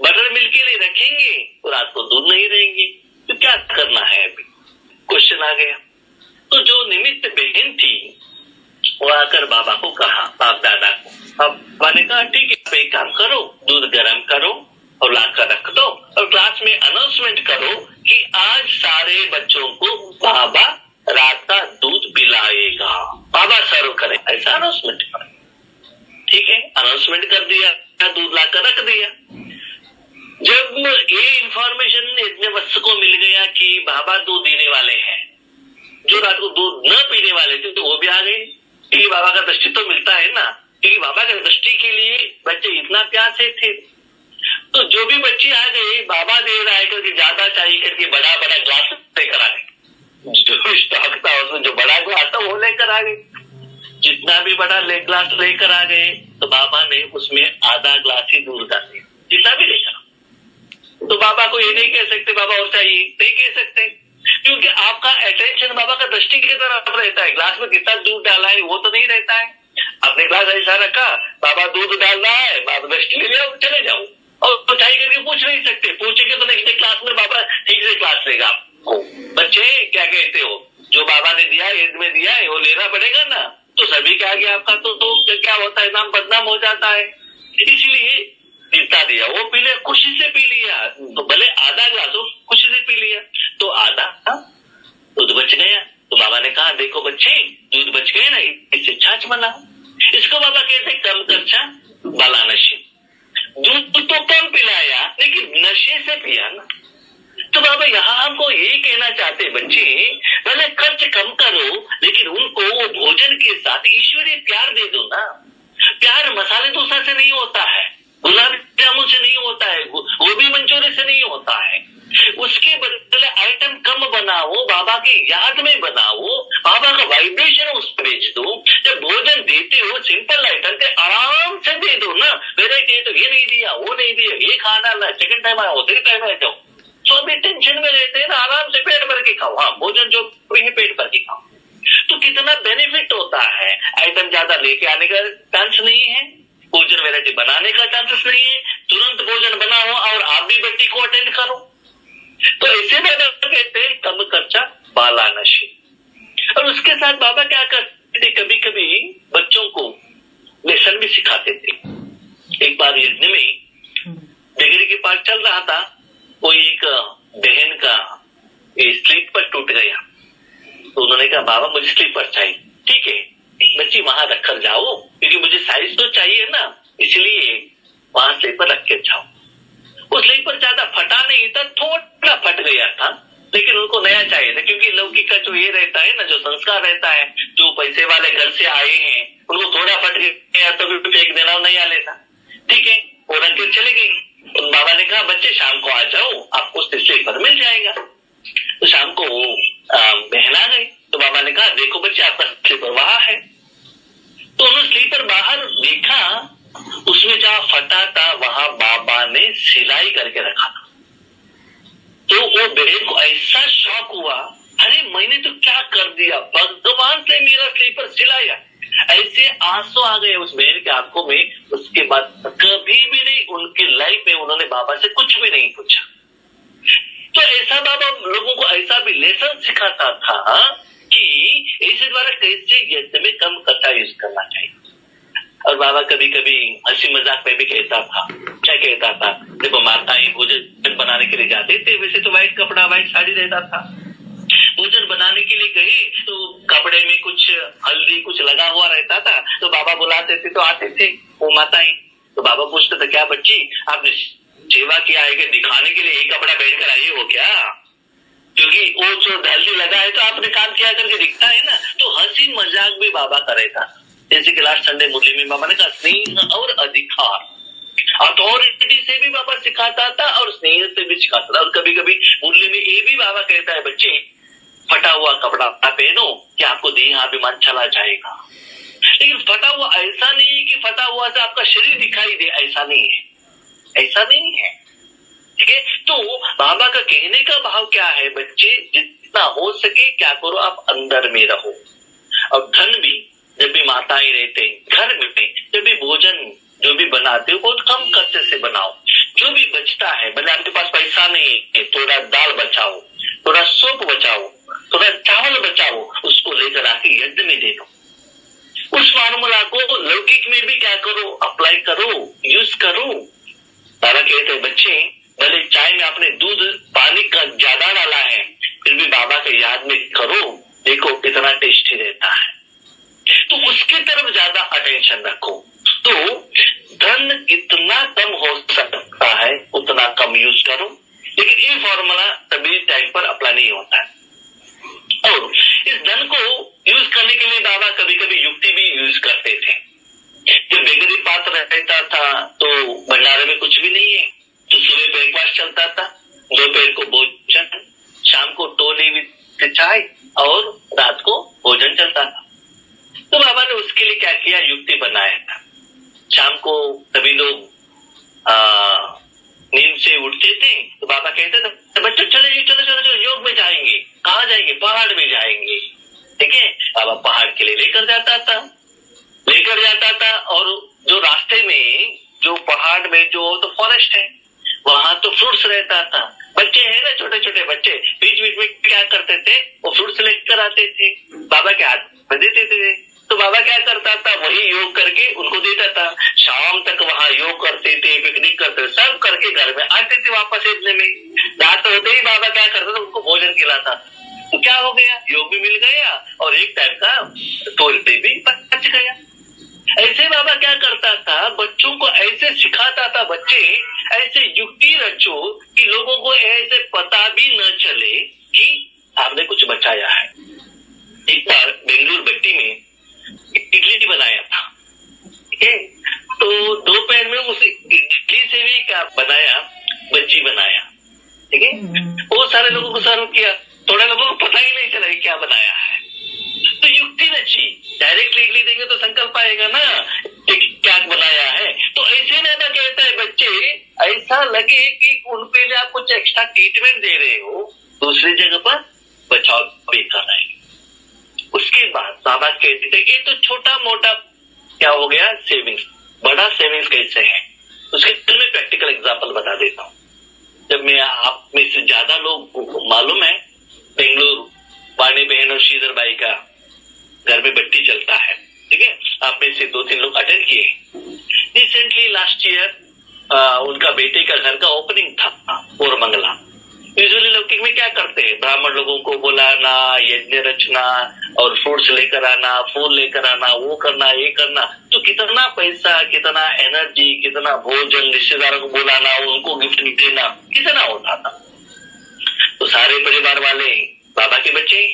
बटर मिल्क के लिए रखेंगे तो रात को दूध नहीं रहेंगे। तो क्या करना है? अभी क्वेश्चन आ गया। तो जो निमित्त बहन थी वो आकर बाबा को कहा, बाप दादा को। बाबा ने कहा ठीक है, आप एक काम करो, दूध गर्म करो और लाकर रख दो, और क्लास में अनाउंसमेंट करो कि आज सारे बच्चों को बाबा रात का दूध पिलाएगा, बाबा सर्व करे, ऐसा अनाउंसमेंट करो। ठीक है, अनाउंसमेंट कर दिया, दूध लाकर रख दिया। जब ये इंफॉर्मेशन यज्ञवत्स को मिल गया कि बाबा दूध देने वाले हैं, जो रात को दूध न पीने वाले थे तो वो भी आ गए, क्योंकि बाबा का दृष्टि तो मिलता है ना, क्योंकि बाबा के दृष्टि के लिए बच्चे इतना प्यासे थे। तो जो भी बच्चे आ गए, बाबा दे रहा है करके ज्यादा चाहिए करके बड़ा बड़ा ग्लास लेकर आ गए, जो स्टॉक था उसमें जो बड़ा ग्लास था वो लेकर आ गए। जितना भी बड़ा ग्लास लेकर आ गए तो बाबा ने उसमें आधा ग्लास ही दूध डाल दिया, जितना भी लेकर। तो बाबा को ये नहीं कह सकते बाबा और चाहिए, नहीं कह सकते, क्योंकि आपका अटेंशन बाबा का दृष्टि की तरफ रहता है। ग्लास में कितना दूध डाला है वो तो नहीं रहता है। आपने ग्लास ऐसा रखा, बाबा दूध डाल रहा है, बाबा दृष्टि ले जाओ, चले जाओ, और तो चाहिए करके पूछ नहीं सकते। पूछेंगे तो नेक्स्ट क्लास में बाबा ठीक से क्लास लेगा आपको। बच्चे क्या कहते हो, जो बाबा ने दिया एज में दिया है वो लेना पड़ेगा ना। तो सभी के आगे आपका तो क्या होता है, नाम बदनाम हो जाता है। इसलिए जितना दिया वो पी लिया, खुशी से पी लिया, तो भले आधा ग्लास हो खुशी से पी लिया, तो आधा दूध बच गया। तो बाबा ने कहा देखो बच्चे, दूध बच गए ना, इससे छाछ बनाओ। इसको बाबा कहते कम खर्चा बाला नशे। दूध तो कम पिलाया लेकिन नशे से पिया ना। तो बाबा यहाँ हमको यही कहना चाहते बच्चे, भले खर्च कम करो लेकिन उनको वो भोजन के साथ ईश्वरीय प्यार दे दो ना। प्यार मसाले डोसा से नहीं होता है, गुलाब जामुन से नहीं होता है, गोभी मंचूरियन से नहीं होता है। उसके बदले आइटम कम बनाओ, बाबा की याद में बनाओ, बाबा का वाइब्रेशन उस पर भेज दो। जब भोजन देते हो सिंपल आइटम के आराम से दे दो ना। वेराइटी तो ये नहीं दिया, वो नहीं दिया, ये खाना ना, सेकंड टाइम आया, थर्ड टाइम आया, जाओ। तो अभी टेंशन में रहते हैं ना, आराम से पेट भर के खाओ। हाँ, भोजन जो पेट भर के खाओ, तो कितना बेनिफिट होता है। आइटम ज्यादा लेके आने का चांस नहीं है, भोजन वैरायटी बनाने का चांसेस नहीं है। तुरंत भोजन बनाओ और आप भी बच्ची को अटेंड करो। तो ऐसे बाबा कहते हैं कम खर्चा बाला नशी। और उसके साथ बाबा क्या करते थे, कभी कभी बच्चों को लेसन भी सिखाते थे। एक बार यज्ञ में डिग्री के पास चल रहा था, वो एक बहन का स्लीपर टूट गया, तो उन्होंने कहा बाबा मुझे स्लीपर चाहिए। ठीक है बच्ची वहां रखकर जाओ, क्योंकि मुझे साइज तो चाहिए ना, इसलिए वहां स्लीपर रख के जाओ। वो स्लीपर ज्यादा फटा नहीं था, थोड़ा फट गया था, लेकिन उनको नया चाहिए था, क्योंकि लौकिक का जो ये रहता है ना, जो संस्कार रहता है, जो पैसे वाले घर से आए हैं उनको थोड़ा फट गया तो भी फेंक देना नया लेता। ठीक है वो रख के चले गई। तो बाबा ने कहा बच्चे शाम को आ जाओ, आपको स्लीपर मिल जाएगा। तो शाम को बहन आ गई, तो बाबा ने कहा देखो बच्चे आपका स्लीपर वहां है। तो उन्होंने स्लीपर बाहर देखा, उसमें जहां फटा था वहां बाबा ने सिलाई करके रखा था। तो वो बहन को ऐसा शौक हुआ, अरे मैंने तो क्या कर दिया, भगवान से मेरा स्लीपर सिलाया। ऐसे आंसू आ गए उस बहन के आंखों में। उसके बाद कभी भी नहीं उनकी लाइफ में उन्होंने बाबा से कुछ भी नहीं पूछा। तो ऐसा बाबा लोगों को ऐसा भी लेसन सिखाता था कि ऐसे द्वारा कैसे यज्ञ में कम खर्चा यूज करना चाहिए। और बाबा कभी कभी हंसी मजाक में भी कहता था, क्या कहता था, देखो माताएं भोजन बनाने के लिए जाते थे, वैसे तो व्हाइट कपड़ा व्हाइट साड़ी रहता था, भोजन बनाने के लिए गए तो कपड़े में कुछ हल्दी कुछ लगा हुआ रहता था, तो बाबा बुलाते थे तो आते थे वो माताएं। तो बाबा पूछते थे क्या बच्ची आपने सेवा किया है कि दिखाने के लिए ये कपड़ा पहन कर आई हो क्या, क्योंकि वो जो हल्दी लगा है तो आपने काम किया करके दिखता है ना। तो हंसी मजाक भी बाबा करे था। जैसे कि लास्ट संडे मुरली में बाबा ने कहा स्नेह और अधिकार, अथॉरिटी से भी बाबा सिखाता था और स्नेह से भी सिखाता था। और कभी कभी मुरली में ये भी बाबा कहता है बच्चे फटा हुआ कपड़ा पहनो कि आपको देहाभिमान चला जाएगा। लेकिन फटा हुआ ऐसा नहीं है कि फटा हुआ से आपका शरीर दिखाई दे, ऐसा नहीं है, ऐसा नहीं है। ठीक है तो बाबा का कहने का भाव क्या है, बच्चे जितना हो सके क्या करो आप अंदर में रहो। और धन भी जब भी माताएं रहते घर में जब भी भोजन जो भी बनाते हो बहुत कम खर्चे से बनाओ। जो भी बचता है, भले आपके पास पैसा नहीं है, थोड़ा दाल बचाओ, थोड़ा सूप बचाओ, थोड़ा चावल बचाओ, उसको लेकर आके यज्ञ में दे दो। उस फार्मूला को लौकिक में भी क्या करो, अप्लाई करो, यूज करो। बाबा कहते बच्चे भले चाय में आपने दूध पानी का ज्यादा डाला है, फिर भी बाबा के याद में करो, देखो कितना टेस्टी रहता है। तो उसकी तरफ ज्यादा अटेंशन रखो। तो धन इतना कम हो सकता है उतना कम यूज करो, लेकिन ये फॉर्मूला तभी टाइम पर अप्लाई नहीं होता है। और इस धन को यूज करने के लिए बाबा कभी कभी युक्ति भी यूज करते थे। जब बेगरी पात्र रहता था तो भंडारे में कुछ भी नहीं है, तो सुबह ब्रेकफास्ट चलता था, दोपहर को भोजन, शाम को टोली विद चाय और रात को भोजन चलता था। तो बाबा ने उसके लिए क्या किया, युक्ति बनाया था। शाम को सभी लोग नींद से उठते थे तो बाबा कहते थे बच्चों चले चलो योग में जाएंगे। कहाँ जाएंगे, पहाड़ में जाएंगे। ठीक है बाबा पहाड़ के लिए लेकर जाता था। और जो रास्ते में जो पहाड़ में जो तो फॉरेस्ट है वहां तो फ्रूट्स रहता था। बच्चे हैं ना छोटे छोटे बच्चे, बीच बीच में क्या करते थे, वो फ्रूट्स लेकर आते थे, बाबा के हाथ में देते थे। तो बाबा क्या करता था, वही योग करके उनको देता था। शाम तक वहां योग करते थे, पिकनिक करते थे, सब करके घर में आते थे वापस इतने में। रात होते ही बाबा क्या करता था, उनको भोजन खिलाता। तो क्या हो गया, योग भी मिल गया और एक टाइम का टोलते भी बच गया। ऐसे बाबा क्या करता था, बच्चों को ऐसे सिखाता था, बच्चे ऐसे युक्ति रचो कि लोगों को ऐसे पता भी न चले कि आपने कुछ बचाया है। एक बार बेंगलुरु भट्टी में इडली बनाया था। ठीक है तो दोपहर में उस इडली से भी क्या बनाया, बच्ची बनाया। ठीक है वो सारे लोगों को सर्व किया, थोड़े लोगों को पता ही नहीं चला क्या बनाया है। तो युक्ति रची, डायरेक्टली इडली देंगे तो संकल्प आएगा ना क्या बनाया है। तो ऐसे दादा कहता है बच्चे ऐसा लगे कि उनके लिए आप कुछ एक्स्ट्रा ट्रीटमेंट दे रहे हो, दूसरी जगह पर बचाव भी कर रहे हैं। उसके बाद बाबा कहते थे ये तो छोटा मोटा क्या हो गया सेविंग्स, बड़ा सेविंग्स कैसे है उसके में प्रैक्टिकल एग्जांपल बता देता हूँ। जब मैं आप में से ज्यादा लोग मालूम है, बेंगलुरु वाणी बहन और श्रीधर भाई का घर में बत्ती चलता है, ठीक है, आप में से 2-3 लोग अटेंड किए। रिसेंटली लास्ट ईयर उनका बेटे का घर का ओपनिंग था कोरमंगला। यूजुअली लौकिक में क्या करते हैं, ब्राह्मण लोगों को बुलाना, यज्ञ रचना और फ्रूट्स लेकर आना, फूल लेकर आना, वो करना, ये करना, तो कितना पैसा, कितना एनर्जी, कितना भोजन, रिश्तेदारों को बुलाना, उनको गिफ्ट देना, कितना होता था। तो सारे परिवार वाले बाबा के बच्चे,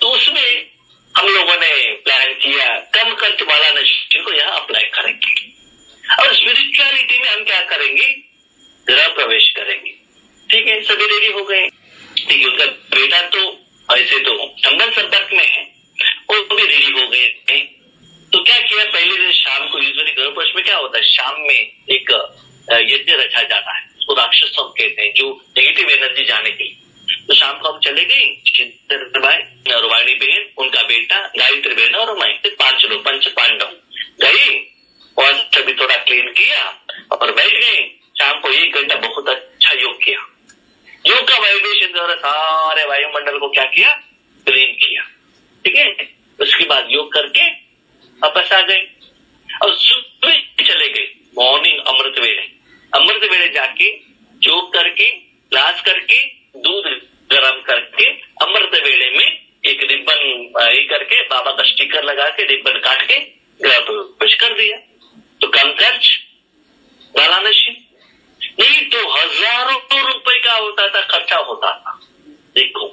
तो उसमें हम लोगों ने प्लान किया कम खर्च वाला नशे को यहाँ अप्लाई करेंगे और स्पिरिचुअलिटी में हम क्या करेंगे, गृह प्रवेश करेंगे। ठीक है, सभी रेडी हो गए। ठीक है, उनका बेटा तो ऐसे तो संबंध संपर्क में है, वो भी रेडी हो गए थे। तो क्या किया, पहले दिन शाम को, यूजुअली गृह प्रवेश में क्या होता है, शाम में एक यज्ञ रचा जाता है, उसको राक्षस कहते हैं, जो नेगेटिव एनर्जी जाने के लिए। तो शाम को हम चले गए, श्रीधर भाई और वाणी बहन, उनका बेटा, गायत्री बहन और मैं, 5 लोग, पंच पांडव गए और सभी थोड़ा क्लीन किया और बैठ गए। शाम को 1 घंटा बहुत अच्छा योग किया। योग का वाइब्रेशन द्वारा सारे वायुमंडल को क्या किया, क्लीन किया। ठीक है, उसके बाद योग करके वापस आ गए और सुबह चले गए मॉर्निंग अमृत वेले जाके योग करके, क्लास करके, दूध गरम करके, अमृत वेले में एक रिबन करके बाबा का स्टिकर लगा के रिबन काट के गृह प्रवेश कर दिया। तो कम खर्च वाला नशे, नहीं तो हजारों रुपए का होता था, खर्चा होता था। देखो,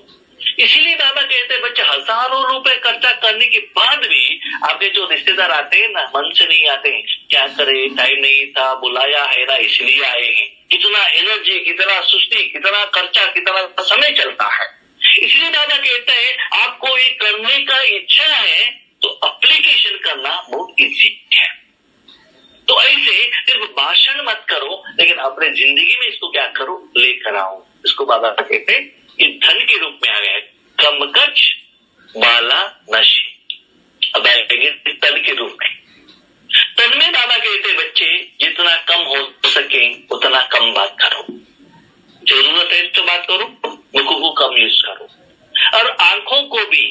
इसीलिए बाबा कहते हैं बच्चे हजारों रुपए खर्चा करने के बाद भी आपके जो रिश्तेदार आते हैं ना, मन से नहीं आते हैं, क्या करे, टाइम नहीं था, बुलाया है ना इसलिए आए हैं। कितना एनर्जी, कितना सुस्ती, कितना खर्चा, कितना समय चलता है। इसलिए बाबा कहते हैं आपको ये करने का इच्छा है तो अप्लीकेशन करना बहुत इजी है। तो ऐसे सिर्फ भाषण मत करो, लेकिन अपने जिंदगी में इसको क्या करो, लेकर आओ। इसको बाबा कहते हैं ये धन के रूप में आ गया है, कम खर्च वाला नशे। अब आएंगे तन के रूप में। तन में बाबा कहते बच्चे जितना कम हो सके उतना कम बात करो, जरूरत है तो बात करो, मुखों को कम यूज करो, और आंखों को भी,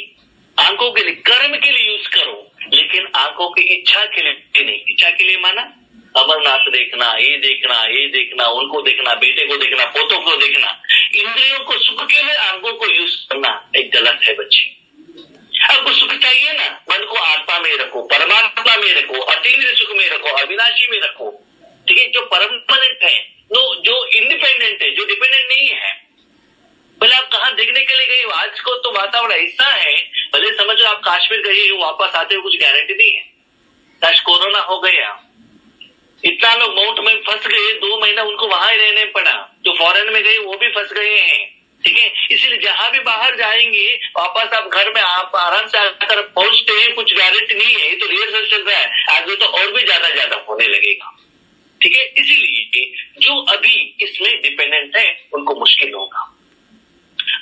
आंखों के लिए, कर्म के लिए यूज करो, लेकिन आंखों की इच्छा के लिए नहीं। इच्छा के लिए माना अमरनाथ देखना, ये देखना, ये देखना, उनको देखना, बेटे को देखना, पोतों को देखना, इंद्रियों को सुख के लिए आंखों को यूज करना एक गलत है बच्चे। आपको सुख चाहिए ना, मन को आत्मा में रखो, परमात्मा में रखो, अतीन्द्रिय सुख में रखो, अविनाशी में रखो। ठीक है, जो परमानेंट है, जो इंडिपेंडेंट है, जो डिपेंडेंट नहीं है। भले आप कहाँ देखने के लिए गए हो, आज को तो वातावरण ऐसा है, भले समझो आप काश्मीर गए हो, वापस आते हुए कुछ गारंटी नहीं है। आज कोरोना हो गया, इतना लोग माउंट में फंस गए, 2 महीना उनको वहां ही रहने पड़ा। जो फॉरेन में गए वो भी फंस गए हैं। ठीक है, इसलिए जहां भी बाहर जाएंगे वापस आप घर में आप आराम से आकर पहुंचते हैं, कुछ गारंटी नहीं है। तो रिहर्सल चल रहा है, आगे तो और भी ज्यादा होने लगेगा। ठीक है, इसीलिए जो अभी इसमें डिपेंडेंट है उनको मुश्किल होगा।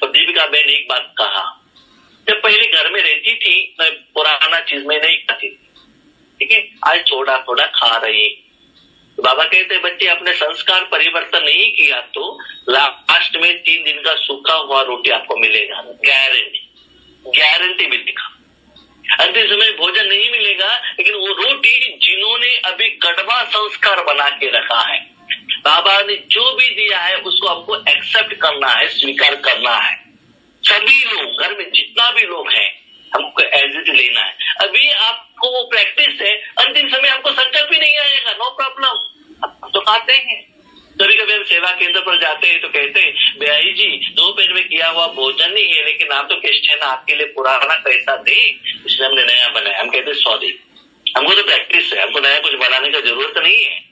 और दीपिका बहन एक बात कहा, जब पहले घर में रहती थी मैं पुराना चीज में नहीं खाती थी, ठीक है, आज थोड़ा थोड़ा खा रही। तो बाबा कहते बच्चे अपने संस्कार परिवर्तन नहीं किया तो लास्ट में 3 दिन का सूखा हुआ रोटी आपको मिलेगा, गारंटी मिलती। अंतिम समय भोजन नहीं मिलेगा, लेकिन वो रोटी जिन्होंने अभी कड़वा संस्कार बना के रखा है, बाबा ने जो भी दिया है उसको आपको एक्सेप्ट करना है, स्वीकार करना है। सभी लोग, घर में जितना भी लोग हैं, हमको एज इट लेना है। अभी आपको वो प्रैक्टिस है, अंतिम समय आपको संकल्प भी नहीं आएगा, नो प्रॉब्लम, आप तो खाते हैं। कभी कभी हम सेवा केंद्र पर जाते हैं तो कहते हैं बेआई जी 2 पेट में किया हुआ भोजन नहीं है, लेकिन आप तो कैसे है ना, आपके लिए पुराना पैसा दे, इसलिए हमने नया बनाया। हम कहते सॉरी, हमको तो प्रैक्टिस है, हमको नया कुछ बनाने का जरूरत नहीं है।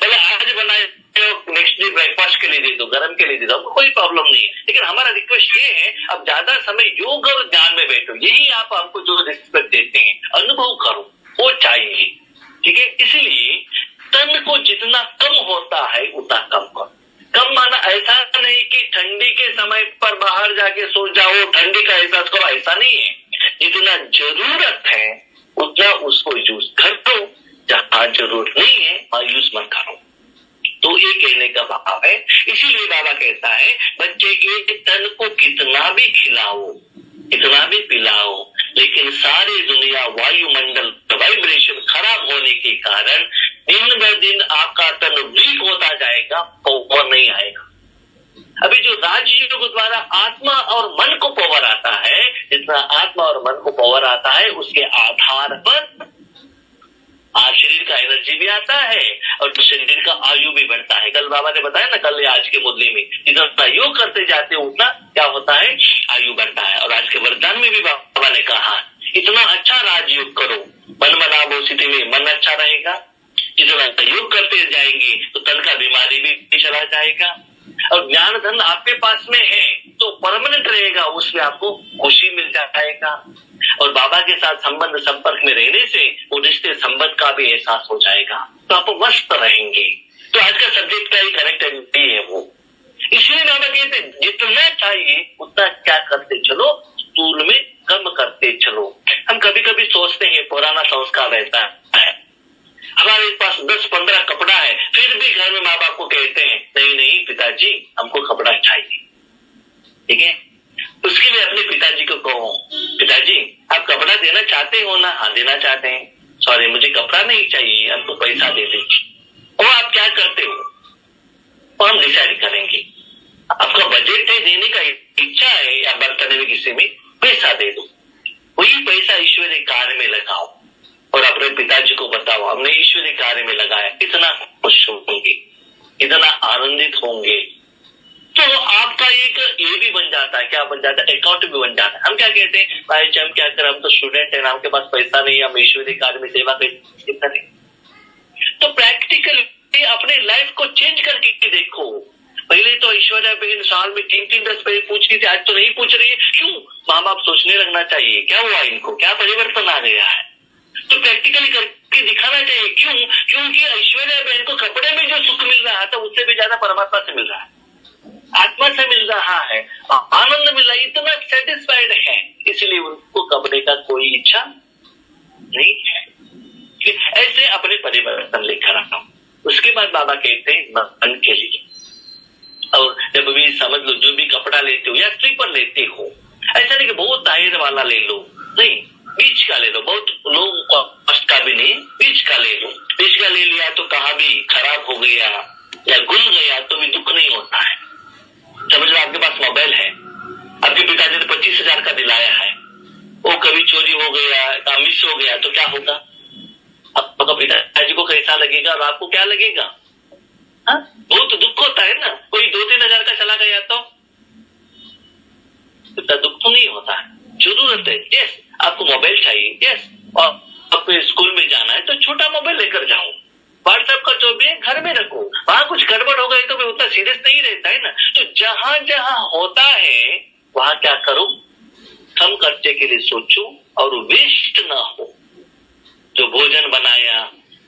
पहले आज बनाए, नेक्स्ट डे ब्रेकफास्ट के लिए दे दो, गरम के लिए दे दो, कोई प्रॉब्लम नहीं है। लेकिन हमारा रिक्वेस्ट ये है, अब ज्यादा समय योग और ज्ञान में बैठो, यही आप हमको जो रिस्पेक्ट देते हैं अनुभव करो, वो चाहिए। ठीक है, इसलिए तन को जितना कम होता है उतना कम करो। कम माना ऐसा नहीं कि ठंडी के समय पर बाहर जाके सो जाओ, ठंडी का एहसास करो, ऐसा नहीं है। जितना जरूरत है उतना उसको यूज कर दो, जहां जरूरत नहीं है वहां यूज मत करो। तो ये कहने का भाव है। इसीलिए बाबा कहता है बच्चे के तन को कितना भी खिलाओ, कितना भी पिलाओ, लेकिन सारी दुनिया वायुमंडल वाइब्रेशन खराब होने के कारण दिन ब दिन आपका तन वीक होता जाएगा, पावर नहीं आएगा। अभी जो राजयोग द्वारा आत्मा और मन को पावर आता है, जितना आत्मा और मन को पावर आता है उसके आधार पर आज शरीर का एनर्जी भी आता है और शरीर का आयु भी बढ़ता है। कल बाबा ने बताया ना, कल आज के मुद्दे में जितना योग करते जाते हैं उतना क्या होता है, आयु बढ़ता है। और आज के वरदान में भी बाबा ने कहा इतना अच्छा राजयोग करो, मन बनाओ स्थिति में मन अच्छा रहेगा। जितना योग करते जाएंगे तो तन का बीमारी भी चला जाएगा। और ज्ञान धन आपके पास में है तो परमानेंट रहेगा, उसमें आपको खुशी मिल जाएगा। और बाबा के साथ संबंध संपर्क में रहने से वो रिश्ते संबंध का भी एहसास हो जाएगा, तो आप मस्त रहेंगे। तो आज का सब्जेक्ट का ही कनेक्टिविटी है वो। इसलिए बाबा कहते जितना चाहिए उतना क्या करते चलो, स्थूल में कम करते चलो। हम कभी कभी सोचते हैं पुराना संस्कार रहता है, हमारे पास 10-15 कपड़ा है, फिर भी घर में माँ बाप को कहते हैं नहीं नहीं पिताजी हमको कपड़ा चाहिए, ठीक है। उसके लिए अपने पिताजी को कहो पिताजी आप कपड़ा देना चाहते हो ना? हाँ देना चाहते हैं। सॉरी मुझे कपड़ा नहीं चाहिए, हमको पैसा दे दीजिए। और आप क्या करते हो और हम डिसाइड करेंगे। आपका बजट है, देने का इच्छा है या बर्तन में किसी में पैसा दे दो, वही पैसा ईश्वरीय कार्य में लगाओ और अपने पिताजी को बताओ हमने ईश्वरीय कार्य में लगाया, कितना खुश होंगे, कितना आनंदित होंगे। तो आपका एक ये भी बन जाता है, क्या बन जाता है, अकाउंट भी बन जाता है। हम क्या कहते हैं भाई जी हम क्या करें, हम तो स्टूडेंट है ना, हमके पास पैसा नहीं, हम ईश्वरीय कार्य में सेवा कैसे करें। तो प्रैक्टिकली अपने लाइफ को चेंज करके देखो। पहले तो ऐश्वर्या बहन साल में 3-3 ड्रेस पूछती थी, आज तो नहीं पूछ रही है, क्यों? माँ बाप सोचने लगना चाहिए क्या हुआ इनको, क्या परिवर्तन आ गया है। तो प्रैक्टिकली करके दिखाना चाहिए, क्यों? क्योंकि ऐश्वर्या बहन को कपड़े में जो सुख मिल रहा था उससे भी ज्यादा परमात्मा से मिल रहा है, आत्मा से मिल रहा है, आनंद मिल रहा है, इतना सेटिस्फाइड है, इसलिए उनको कपड़े का कोई इच्छा नहीं है। ऐसे अपने परिवर्तन लेकर आता हूं। उसके बाद बाबा कहते हैं मन के लिए, और जब भी समझ लो जो भी कपड़ा लेते हो या स्लीपर लेते हो, ऐसा नहीं कि बहुत हायर वाला ले लो, नहीं बीच का ले लो, बहुत लो कॉस्ट का भी नहीं, बीच का ले लो। बीच का ले लिया तो कहा भी खराब हो गया या गुल गया तो भी दुख नहीं होता है। समझ लो आपके पास मोबाइल है, आपके पिताजी ने 25,000 का दिलाया है, वो कभी चोरी हो गया, मिस हो गया तो क्या होगा? आपका पिताजी को कैसा लगेगा और आपको क्या लगेगा? हाँ बहुत दुख होता है ना। कोई 2-3 हजार का चला गया तो इतना दुख तो नहीं होता है। जरूरत है, यस आपको मोबाइल चाहिए, यस, और आपको स्कूल में जाना है तो छोटा मोबाइल लेकर जाओ, व्हाट्सएप का जो भी है घर में रखो। वहां कुछ गड़बड़ हो गई तो भी उतना सीरियस नहीं रहता है ना। तो जहां जहां होता है वहां क्या करो, कम खर्चे के लिए सोचो और वेस्ट ना हो। जो भोजन बनाया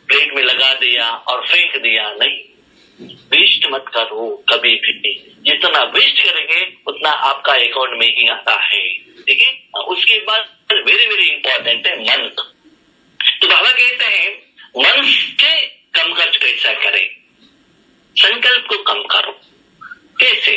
प्लेट में लगा दिया और फेंक दिया, नहीं, वेस्ट मत करो कभी भी। जितना वेस्ट करेंगे उतना आपका अकाउंट में ही आता है, ठीक है। उसके बाद वेरी वेरी इंपॉर्टेंट है मन। तो बाबा कहते हैं मन से कम खर्च कैसा करें, संकल्प को कम करो। कैसे?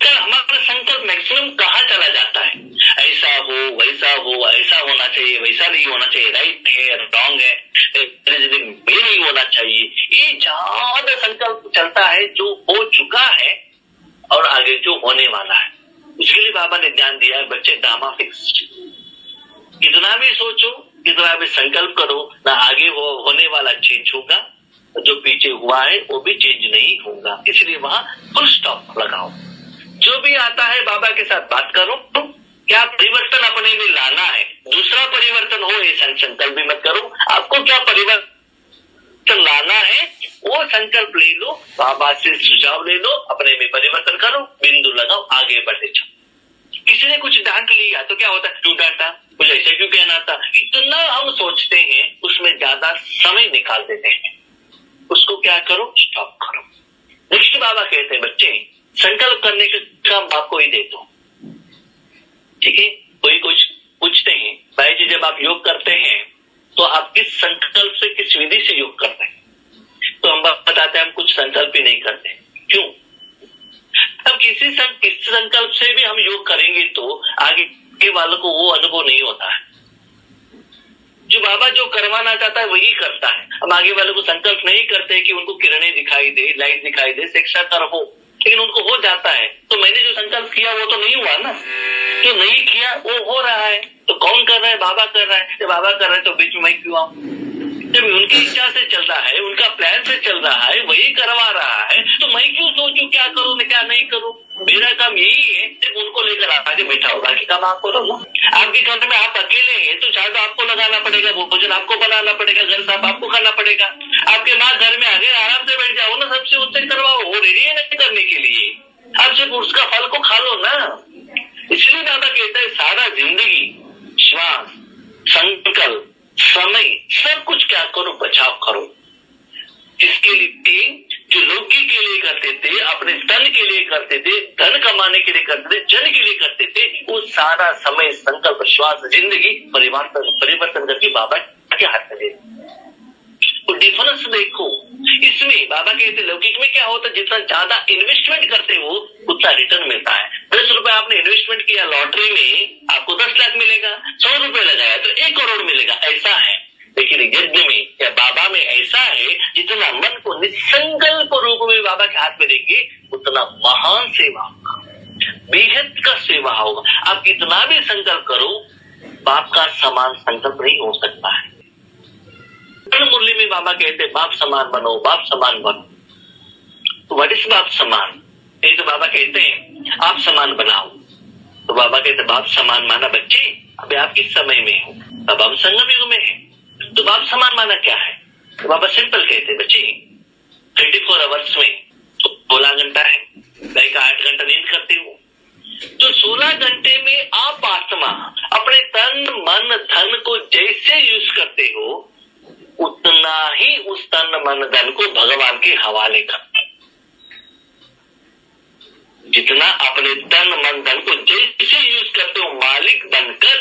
हमारा संकल्प मैक्सिमम कहाँ चला जाता है, ऐसा हो वैसा हो, ऐसा होना चाहिए वैसा नहीं होना चाहिए, राइट है रॉन्ग है, ये नहीं होना चाहिए, ये ज्यादा संकल्प चलता है जो हो चुका है और आगे जो होने वाला है। उसके लिए बाबा ने ध्यान दिया है बच्चे डामा फिक्स। कितना भी सोचो, कितना भी संकल्प करो, ना आगे होने वाला चेंज होगा, जो पीछे हुआ है वो भी चेंज नहीं होगा। इसलिए वहां फुल स्टॉप लगाओ। जो भी आता है बाबा के साथ बात करो, क्या परिवर्तन अपने में लाना है, दूसरा परिवर्तन हो ये संकल्प भी मत करो। आपको क्या परिवर्तन लाना है वो संकल्प ले लो, बाबा से सुझाव ले लो, अपने में परिवर्तन करो, बिंदु लगाओ, आगे बढ़ते जाओ। किसी ने कुछ डांट लिया तो क्या होता है, क्यों डांटा, मुझे ऐसे क्यों कहना था, इतना हम सोचते हैं, उसमें ज्यादा समय निकाल देते हैं। उसको क्या करो, स्टॉप करो। नेक्स्ट बाबा कहते हैं बच्चे संकल्प करने का काम आपको ही दे दो, ठीक है। कोई कुछ पूछते हैं भाई जी जब आप योग करते हैं तो आप किस संकल्प से, किस विधि से योग करते हैं? तो तो हम बताते हैं हम कुछ संकल्प ही नहीं करते। क्यों? अब किसी संकल्प से भी हम योग करेंगे तो आगे वालों को वो अनुभव नहीं होता है। जो बाबा जो करवाना चाहता है वही करता है। हम आगे वालों को संकल्प नहीं करते कि उनको किरणें दिखाई दे, लाइट दिखाई दे, साक्षात्कार हो, लेकिन उनको हो जाता है। तो मैंने जो संकल्प किया वो तो नहीं हुआ ना, जो नहीं किया वो हो रहा है। तो कौन कर रहा है? बाबा कर रहा है। जब बाबा कर रहा है तो बीच में मैं क्यों आऊं? जब उनकी इच्छा से चल रहा है, उनका प्लान से चल रहा है, वही करवा रहा है, तो मैं क्यों सोचूं क्या करूं क्या नहीं करूं? मेरा काम यही है सिर्फ उनको लेकर आगे बैठा होगा कि काम आप करो ना। आपके घर में आप अकेले हैं तो शायद आपको लगाना पड़ेगा, वो भोजन आपको बनाना पड़ेगा, घर साफ आपको खाना पड़ेगा। आपके माँ घर में आगे आराम से बैठ जाओ ना, सबसे उससे करवाओ, वो रेडी है नहीं करने के लिए। आप सिर्फ उसका फल को खा लो ना। इसलिए बाबा कहता है सारा जिंदगी श्वास, संकल्प, समय सब कुछ क्या करो, बचाव करो। इसके लिए जो लौकिक के लिए करते थे, अपने तन के लिए करते थे, धन कमाने के लिए करते थे, जन के लिए करते थे, वो सारा समय, संकल्प, श्वास, जिंदगी परिवर्तन करके बाबा के हाथ में दे। तो डिफरेंस देखो इसमें। बाबा कहते लौकिक में क्या होता है, जितना ज्यादा इन्वेस्टमेंट करते हो उतना रिटर्न मिलता है। 10 रुपए आपने इन्वेस्टमेंट किया लॉटरी में, आपको 10 लाख मिलेगा। 100 रुपए लगाया तो 1 करोड़ मिलेगा, ऐसा है। लेकिन यज्ञ में या बाबा में ऐसा है, जितना मन को निसंकल्प रूप में बाबा के हाथ में देंगे उतना महान सेवा होगा, बेहद का सेवा होगा। आप कितना भी संकल्प करो, बाप का समान संकल्प नहीं हो सकता है। मुरली में बाबा कहते बाप समान बनो, बाप समान बनो। तो व्हाट इज बाप समान? ये तो बाबा कहते हैं आप समान बनाओ। तो बाबा कहते बाप समान माना बच्चे अभी आप किस समय में हो? अब हम संगम युग में है। तो बाप समान माना क्या है? तो बाबा सिंपल कहते बच्चे 24 आवर्स में 16 घंटा है, लाइक 8 घंटा नींद करते हो, तो 16 घंटे में आप आत्मा अपने तन मन धन को जैसे यूज करते हो उतना ही उस तन मन धन को भगवान के हवाले करते। जितना अपने तन मन धन को जैसे यूज करते हो मालिक बनकर,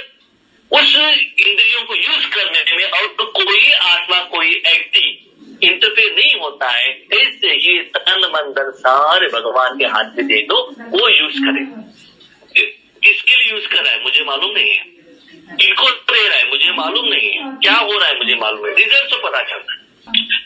उस इंद्रियों को यूज करने में और तो कोई आत्मा कोई एक्टिव इंटरफेयर नहीं होता है। ऐसे ही तन मन धन सारे भगवान के हाथ में दे दो, वो यूज करे। किसके लिए यूज कर रहा है मुझे मालूम नहीं है, इनको दे रहा है मुझे मालूम नहीं है, क्या हो रहा है मुझे मालूम है, रिजल्ट तो पता चलता है।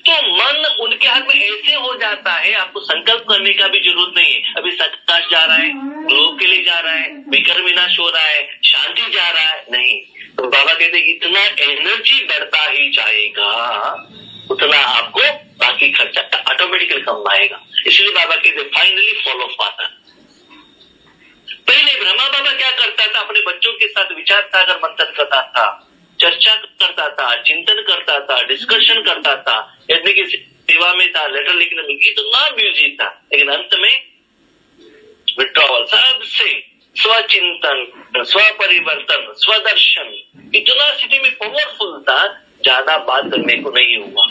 तो मन उनके हाथ में ऐसे हो जाता है, आपको संकल्प करने का भी जरूरत नहीं है। अभी सत्याकाश जा रहा है, ग्लोब के लिए जा रहा है, विकर विनाश हो रहा है, शांति जा रहा है, नहीं। तो बाबा कहते इतना एनर्जी बढ़ता ही जाएगा उतना आपको बाकी खर्चा ऑटोमेटिकली कम आएगा। इसलिए बाबा कहते फाइनली फॉलो फादर। पहले ब्रह्मा बाबा क्या करता था, अपने बच्चों के साथ विचार सागर मंथन करता था, चर्चा करता था, चिंतन करता था, डिस्कशन करता था, यज्ञ की सेवा में था, लेटर लिखने में इतना बिजी था, लेकिन अंत में विड्रॉवल सबसे स्वचिंतन, स्वपरिवर्तन, स्वदर्शन इतना स्थिति में पावरफुल था, ज्यादा बात करने को नहीं हुआ,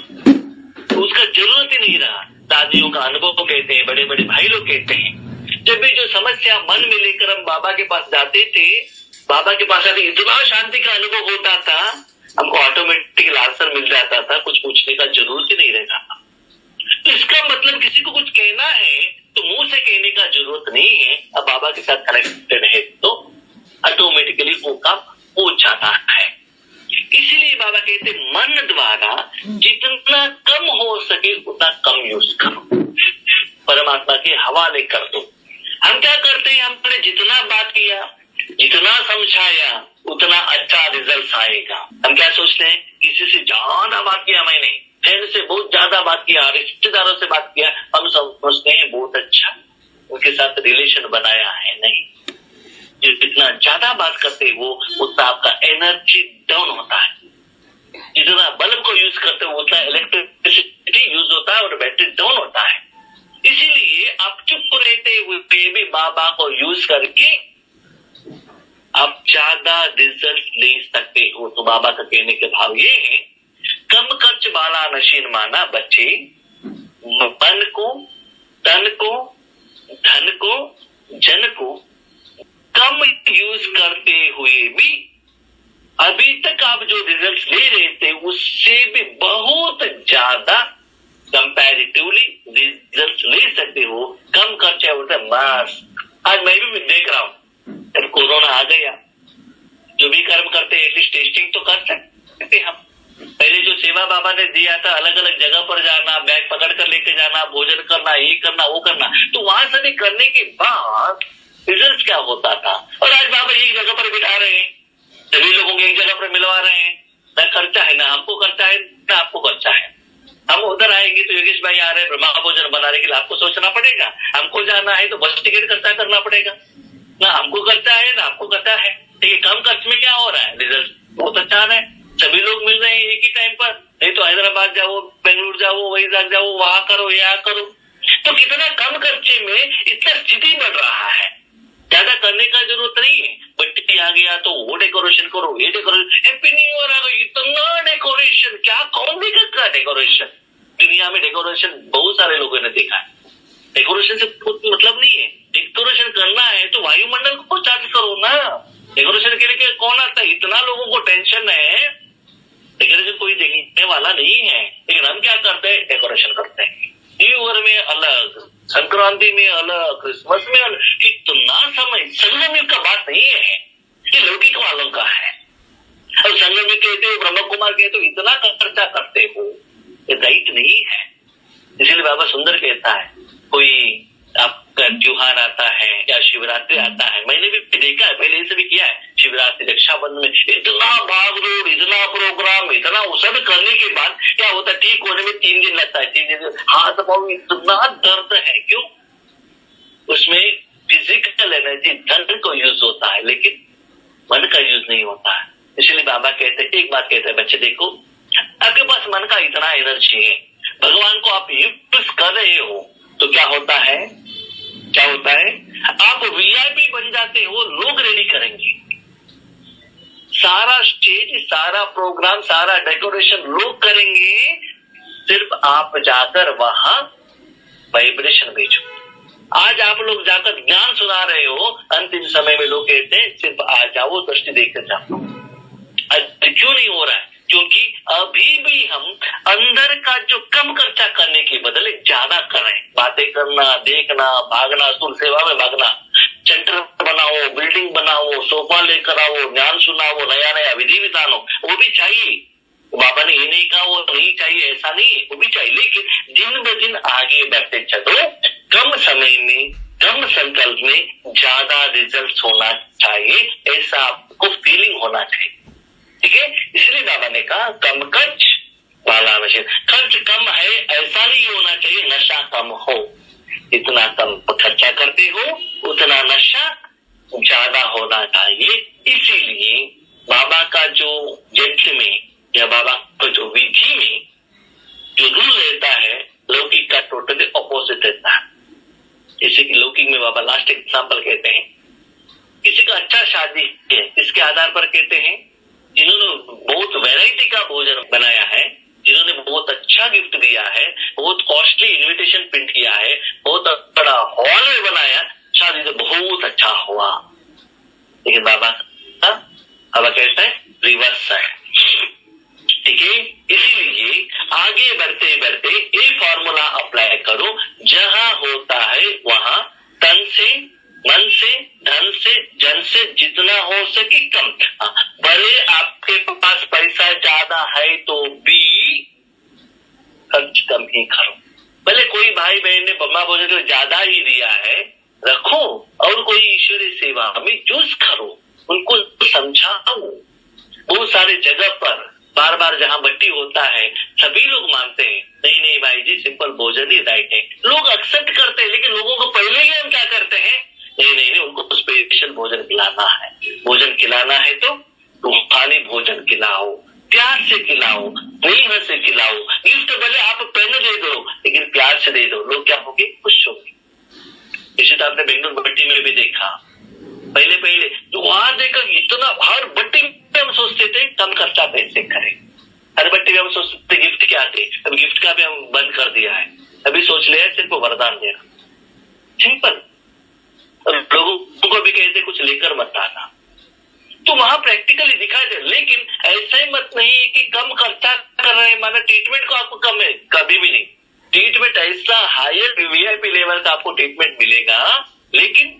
तो उसका जरूरत ही नहीं रहा। दादियों का अनुभव कहते हैं, बड़े बड़े भाई लोग कहते हैं, जब भी जो समस्या मन में लेकर हम बाबा के पास जाते थे, बाबा के पास आते इतना शांति का अनुभव होता था, हमको ऑटोमेटिक आंसर मिल जाता था, कुछ पूछने का जरूरत ही नहीं रहता था। तो इसका मतलब किसी को कुछ कहना है तो मुंह से कहने का जरूरत नहीं है। अब बाबा के साथ कनेक्टेड है तो ऑटोमेटिकली वो काम हो जाता है। इसीलिए बाबा कहते मन द्वारा जितना कम हो सके उतना कम यूज करो, परमात्मा के हवाले कर दो। हम क्या करते हैं, हमने जितना बात किया, जितना समझाया उतना अच्छा रिजल्ट आएगा। हम क्या सोचते हैं, किसी से ज्यादा बात किया मैंने, फ्रेंड से बहुत ज्यादा बात किया, रिश्तेदारों से बात किया, हम समझते हैं बहुत अच्छा उनके साथ रिलेशन बनाया है। नहीं, जितना ज्यादा बात करते हो उतना आपका एनर्जी डाउन होता है। जितना बल्ब को यूज करते हो उतना इलेक्ट्रिसिटी यूज होता है और बैटरी डाउन होता है। इसीलिए आप चुप रहते हुए भी बाबा को यूज करके आप ज्यादा रिजल्ट ले सकते हो। तो बाबा का कहने के भाव ये है, कम खर्च वाला नशीन माना बच्चे, मन को, तन को, धन को, जन को कम यूज करते हुए भी अभी तक आप जो रिजल्ट ले रहे थे उससे भी बहुत ज्यादा कंपैरेटिवली रिजल्ट ले सकते हो, कम खर्चा होता है। बस आज मैं भी देख रहा हूँ, जब कोरोना आ गया, जो भी कर्म करते हैं एटलीस्ट टेस्टिंग तो कर सकते हम। पहले जो सेवा बाबा ने दिया था, अलग अलग जगह पर जाना, बैग पकड़ कर लेके जाना, भोजन करना, ये करना वो करना, तो वहां सभी करने के बाद रिजल्ट क्या होता था। और आज बाबा एक जगह पर बिठा रहे हैं, सभी लोगों को एक जगह पर मिलवा रहे हैं, ना खर्चा है, ना हमको खर्चा है, ना आपको खर्चा है। हम उधर आएंगे तो योगेश भाई आ रहे हैं ब्रह्मा भोजन बनाने के लिए, आपको सोचना पड़ेगा। हमको जाना है तो बस टिकट खर्चा करना पड़ेगा, ना हमको खर्चा है ना आपको खर्चा है। ठीक है, कम खर्च में क्या हो रहा है, रिजल्ट बहुत अच्छा आ रहा है, सभी लोग मिल रहे हैं एक ही टाइम पर। नहीं तो हैदराबाद जाओ, बेंगलुरु जाओ, वैजाग जाओ, वहां करो, यहाँ करो, तो कितना कम खर्चे में इतना स्थिति बढ़ रहा है। ज्यादा करने का जरूरत नहीं है। बट्टी आ गया तो वो डेकोरेशन करो, ये डेकोरेशन, हैप्पी न्यू ईयर आ गया, इतना डेकोरेशन, क्या कौन भी करता है डेकोरेशन। दुनिया में डेकोरेशन बहुत सारे लोगों ने देखा है, डेकोरेशन से कुछ मतलब नहीं है। डेकोरेशन करना है तो वायुमंडल को चार्ज करो ना, डेकोरेशन के लिए कौन आता है। इतना लोगों को टेंशन है, डेकोरेशन कोई देखने वाला नहीं है, लेकिन हम क्या करते हैं, डेकोरेशन करते हैं। न्यू ईयर में अलग, संक्रांति में अलग, क्रिसमस में अलग, कितना समय। संगम का बात नहीं है, ये लौकिक वालों का है। और संगम में कहते हो, ब्रह्म कुमार कहते हो, इतना खर्चा करते हो, ये राइट नहीं है। इसीलिए बाबा सुंदर कहता है, कोई आपका त्योहार आता है या शिवरात्रि आता है, मैंने भी देखा है, पहले से भी किया है, शिवरात्रि रक्षाबंधन में इतना भागदौड़, इतना प्रोग्राम, इतना सब करने के बाद क्या होता है, ठीक होने में 3 दिन लगता है। 3 दिन हाथ पाँव इतना दर्द है, क्यों? उसमें फिजिकल एनर्जी धन को यूज होता है, लेकिन मन का यूज नहीं होता है। इसलिए बाबा कहते हैं, एक बात कहते हैं, बच्चे देखो, आपके पास मन का इतना एनर्जी है, भगवान को आप यूज कर रहे हो, तो क्या होता है, क्या होता है, आप वीआईपी बन जाते हो। लोग रेडी करेंगे सारा स्टेज, सारा प्रोग्राम, सारा डेकोरेशन लोग करेंगे, सिर्फ आप जाकर वहां वाइब्रेशन भेजो। आज आप लोग जाकर ज्ञान सुना रहे हो, अंतिम समय में लोग कहते हैं सिर्फ आ जाओ, दृष्टि देखकर जाओ। क्यों नहीं हो रहा है? क्योंकि अभी भी हम अंदर का जो कम खर्चा करने के बदले ज्यादा कर रहे हैं। बातें करना, देखना, भागना, सुर सेवा में भागना, सेंटर बनाओ, बिल्डिंग बनाओ, सोफा लेकर आओ, ज्ञान सुनाओ, नया नया विधि विधान हो, वो भी चाहिए। बाबा ने ये नहीं कहा वो नहीं चाहिए, ऐसा नहीं है, वो भी चाहिए, लेकिन दिन ब दिन आगे बढ़ते चलो, कम समय में, कम संकल्प में ज्यादा रिजल्ट होना चाहिए, ऐसा आपको फीलिंग होना चाहिए। ठीक है, इसलिए बाबा ने कहा कम खर्च वाला नशा। खर्च कम है ऐसा नहीं होना चाहिए, नशा कम हो। इतना कम खर्चा करते हो उतना नशा ज्यादा होना चाहिए। इसीलिए बाबा का जो यज्ञ में या बाबा का जो विधि में जो रूल रहता है, लौकिक का टोटली अपोजिट रहता है। जैसे कि लौकिक में बाबा लास्ट एग्जाम्पल कहते हैं, किसी का अच्छा शादी है, इसके आधार पर कहते हैं जिन्होंने बहुत वैरायटी का भोजन बनाया है, जिन्होंने बहुत अच्छा गिफ्ट दिया है, बहुत कॉस्टली इनविटेशन प्रिंट किया है, बहुत बड़ा हॉल में बनाया, शादी तो बहुत अच्छा हुआ। लेकिन बाबा कहता है रिवर्स है। ठीक है, इसीलिए आगे बढ़ते बढ़ते ये फॉर्मूला अप्लाई करो, जहां होता है वहां तन से, मन से, धन से, जन से जितना हो सके कम। भले आपके पास पैसा ज्यादा है तो भी खर्च कम ही करो। भले कोई भाई बहन ने ब्रह्मा भोजन को ज्यादा ही दिया है, रखो, और कोई ईश्वरीय सेवा में यूज करो, उनको समझाओ। बहुत सारे जगह पर बार बार जहाँ बट्टी होता है, सभी लोग मानते हैं नहीं नहीं भाई जी सिंपल भोजन ही राइट है, लोग एक्सेप्ट करते हैं, लेकिन लोगों को पहले ही हम क्या करते हैं, नहीं नहीं नहीं उनको स्पेशल भोजन खिलाना है। भोजन खिलाना है तो रूहानी भोजन खिलाओ, प्यार से खिलाओ, स्नेह से खिलाओ। गिफ्ट भले आप पेन दे दो, लेकिन प्यार से दे दो, लोग क्या होंगे, खुश होंगे। इसी तो आपने बेंगलुरु बट्टी में भी देखा, पहले पहले तो वहां देखकर इतना, हर बट्टी में हम सोचते थे कम खर्चा कैसे करें, हर बट्टी में हम सोचते थे गिफ्ट क्या थे, अब गिफ्ट का भी हम बंद कर दिया है, अभी सोच लिया है सिर्फ वरदान देना, सिंपल। और लोगों को भी कहते कुछ लेकर मत आना, तो वहां प्रैक्टिकली दिखाई दे। लेकिन ऐसा ही मत नहीं कि कम खर्चा कर रहे हैं माना ट्रीटमेंट को आपको कम है, कभी भी नहीं। ट्रीटमेंट ऐसा हायर वीआईपी लेवल का आपको ट्रीटमेंट मिलेगा, लेकिन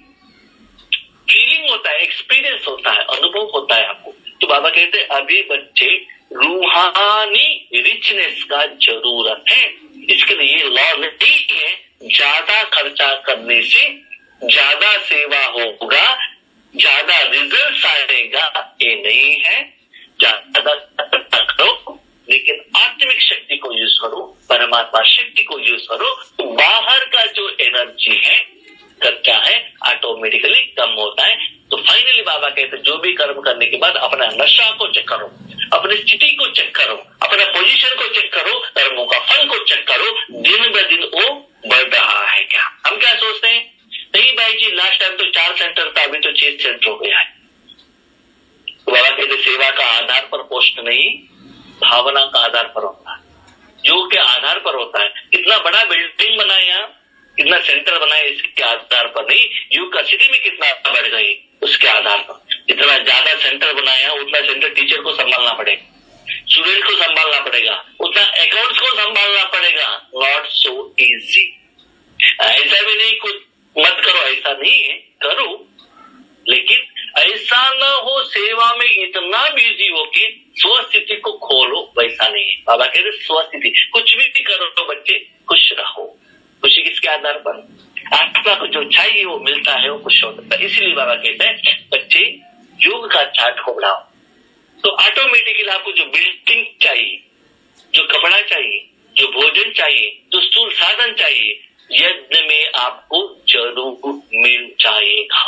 फीलिंग होता है, एक्सपीरियंस होता है, अनुभव होता है आपको। तो बाबा कहते हैं अभी बच्चे रूहानी रिचनेस का जरूरत है। इसके लिए ये लॉ नहीं है ज्यादा खर्चा करने से ज्यादा सेवा होगा, ज्यादा रिजल्ट आएगा, ये नहीं है। ज्यादा खर्चा करो लेकिन आत्मिक शक्ति को यूज करो, परमात्मा शक्ति को यूज करो, तो बाहर का जो एनर्जी है खर्चा है ऑटोमेटिकली कम होता है। तो फाइनली बाबा कहते हैं जो भी कर्म करने के बाद अपना नशा को चेक करो, अपनी स्थिति को चेक करो, अपना पोजीशन को चेक करो, कर्मों का फल को चेक करो, दिन ब दिन वो बढ़ रहा है क्या। हम क्या सोचते हैं, नहीं भाई जी लास्ट टाइम तो 4 सेंटर था, अभी तो 6 सेंटर हो गया है। तो बाबा कहते सेवा का आधार पर पोस्ट नहीं, भावना का आधार पर होता है, योग के आधार पर होता है। कितना बड़ा बिल्डिंग बनाया, कितना सेंटर बनाया, इसके आधार पर नहीं, योग का सिटी में कितना बढ़ गई उसके आधार पर। जितना ज्यादा सेंटर बनाया उतना सेंटर टीचर को संभालना पड़ेगा, स्टूडेंट को संभालना पड़ेगा, उतना अकाउंट्स को संभालना पड़ेगा। Not so easy. ऐसा भी नहीं कुछ मत करो, ऐसा नहीं है, करो, लेकिन ऐसा न हो सेवा में इतना बिजी हो कि स्वस्थिति को खोलो, वैसा नहीं है। बाबा कहते स्वस्थिति, कुछ भी करो बच्चे, खुश रहो। खुशी किसके आधार पर, आत्मा को जो चाहिए वो मिलता है, वो खुश हो सकता है। इसीलिए बाबा कहते हैं बच्चे योग का चार्ट को बढ़ाओ, तो ऑटोमेटिकली आपको जो बिल्डिंग चाहिए, जो कपड़ा चाहिए, जो भोजन चाहिए, जो स्थूल साधन चाहिए, यज्ञ में आपको जरूर मिल जाएगा।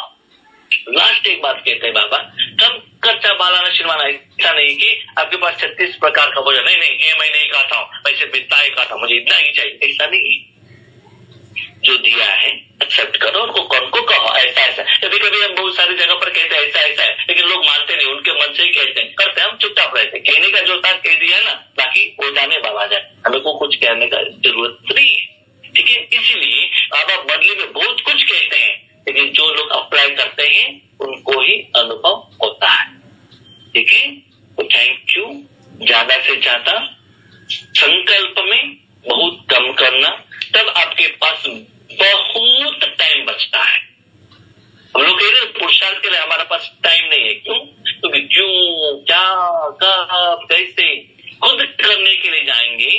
लास्ट एक बात कहते हैं बाबा, कम खर्चा बालाना शिरवाना, ऐसा नहीं कि आपके पास 36 प्रकार का भोजन, नहीं ये मैं नहीं खाता हूँ, मैं सिर्फ इतना ही खाता हूँ, मुझे इतना ही चाहिए, ऐसा नहीं है। जो दिया है एक्सेप्ट करो, उनको कौन को कहो ऐसा ऐसा। कभी कभी हम बहुत सारी जगह पर कहते हैं ऐसा ऐसा है, लेकिन लोग मानते नहीं, उनके मन से ही कहते हैं, करते हैं, हम चुपचाप रहते हैं। कहने का जो था कह दिया है ना, बाकी वो जाने बाबा जाए, हमें को कुछ कहने का जरूरत नहीं है। ठीक है, इसीलिए बाबा बदले में बहुत कुछ कहते हैं, लेकिन जो लोग अप्लाई करते हैं उनको ही अनुभव होता है। ठीक है, तो थैंक यू। ज्यादा से ज्यादा संकल्प में बहुत कम करना, तब आपके पास बहुत टाइम बचता है। हम लोग कह रहे हैं पुरुषार्थ के लिए हमारे पास टाइम नहीं है, क्यों? क्योंकि क्यों, क्या, कब, कैसे खुद करने के लिए जाएंगे,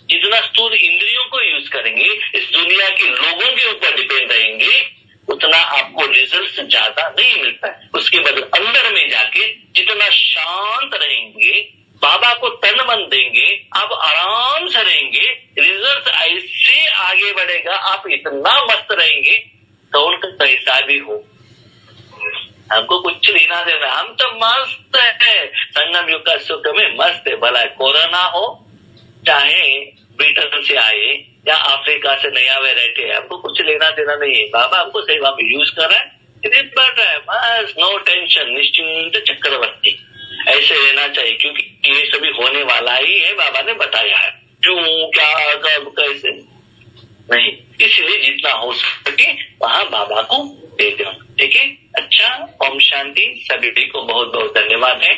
जितना स्थूल इंद्रियों को यूज करेंगे, इस दुनिया के लोगों के ऊपर डिपेंड रहेंगे, उतना आपको रिजल्ट ज्यादा नहीं मिलता है। उसके बदले अंदर में जाके जितना शांत रहेंगे, बाबा को तन मन देंगे, आप आराम से रहेंगे, रिजल्ट ऐसे आगे बढ़ेगा, आप इतना मस्त रहेंगे तो उनका पैसा भी हो, हमको कुछ लेना देना, हम तो मस्त है, संगम युग का सुख में मस्त है। भला कोरोना हो, चाहे ब्रिटेन से आए या अफ्रीका से नया वेराइटी है, हमको कुछ लेना देना नहीं है। बाबा हमको सेवा में यूज कर रहा है, रिजल्ट बढ़ रहा है, बस नो टेंशन, निश्चिंत चक्रवर्ती ऐसे रहना चाहिए, क्योंकि ये सभी होने वाला ही है, बाबा ने बताया है। क्यों, क्या, कब, कैसे नहीं, इसलिए जितना हो सके वहां बाबा को दे दो। ठीक है, अच्छा, ओम शांति। सभी को बहुत बहुत धन्यवाद है।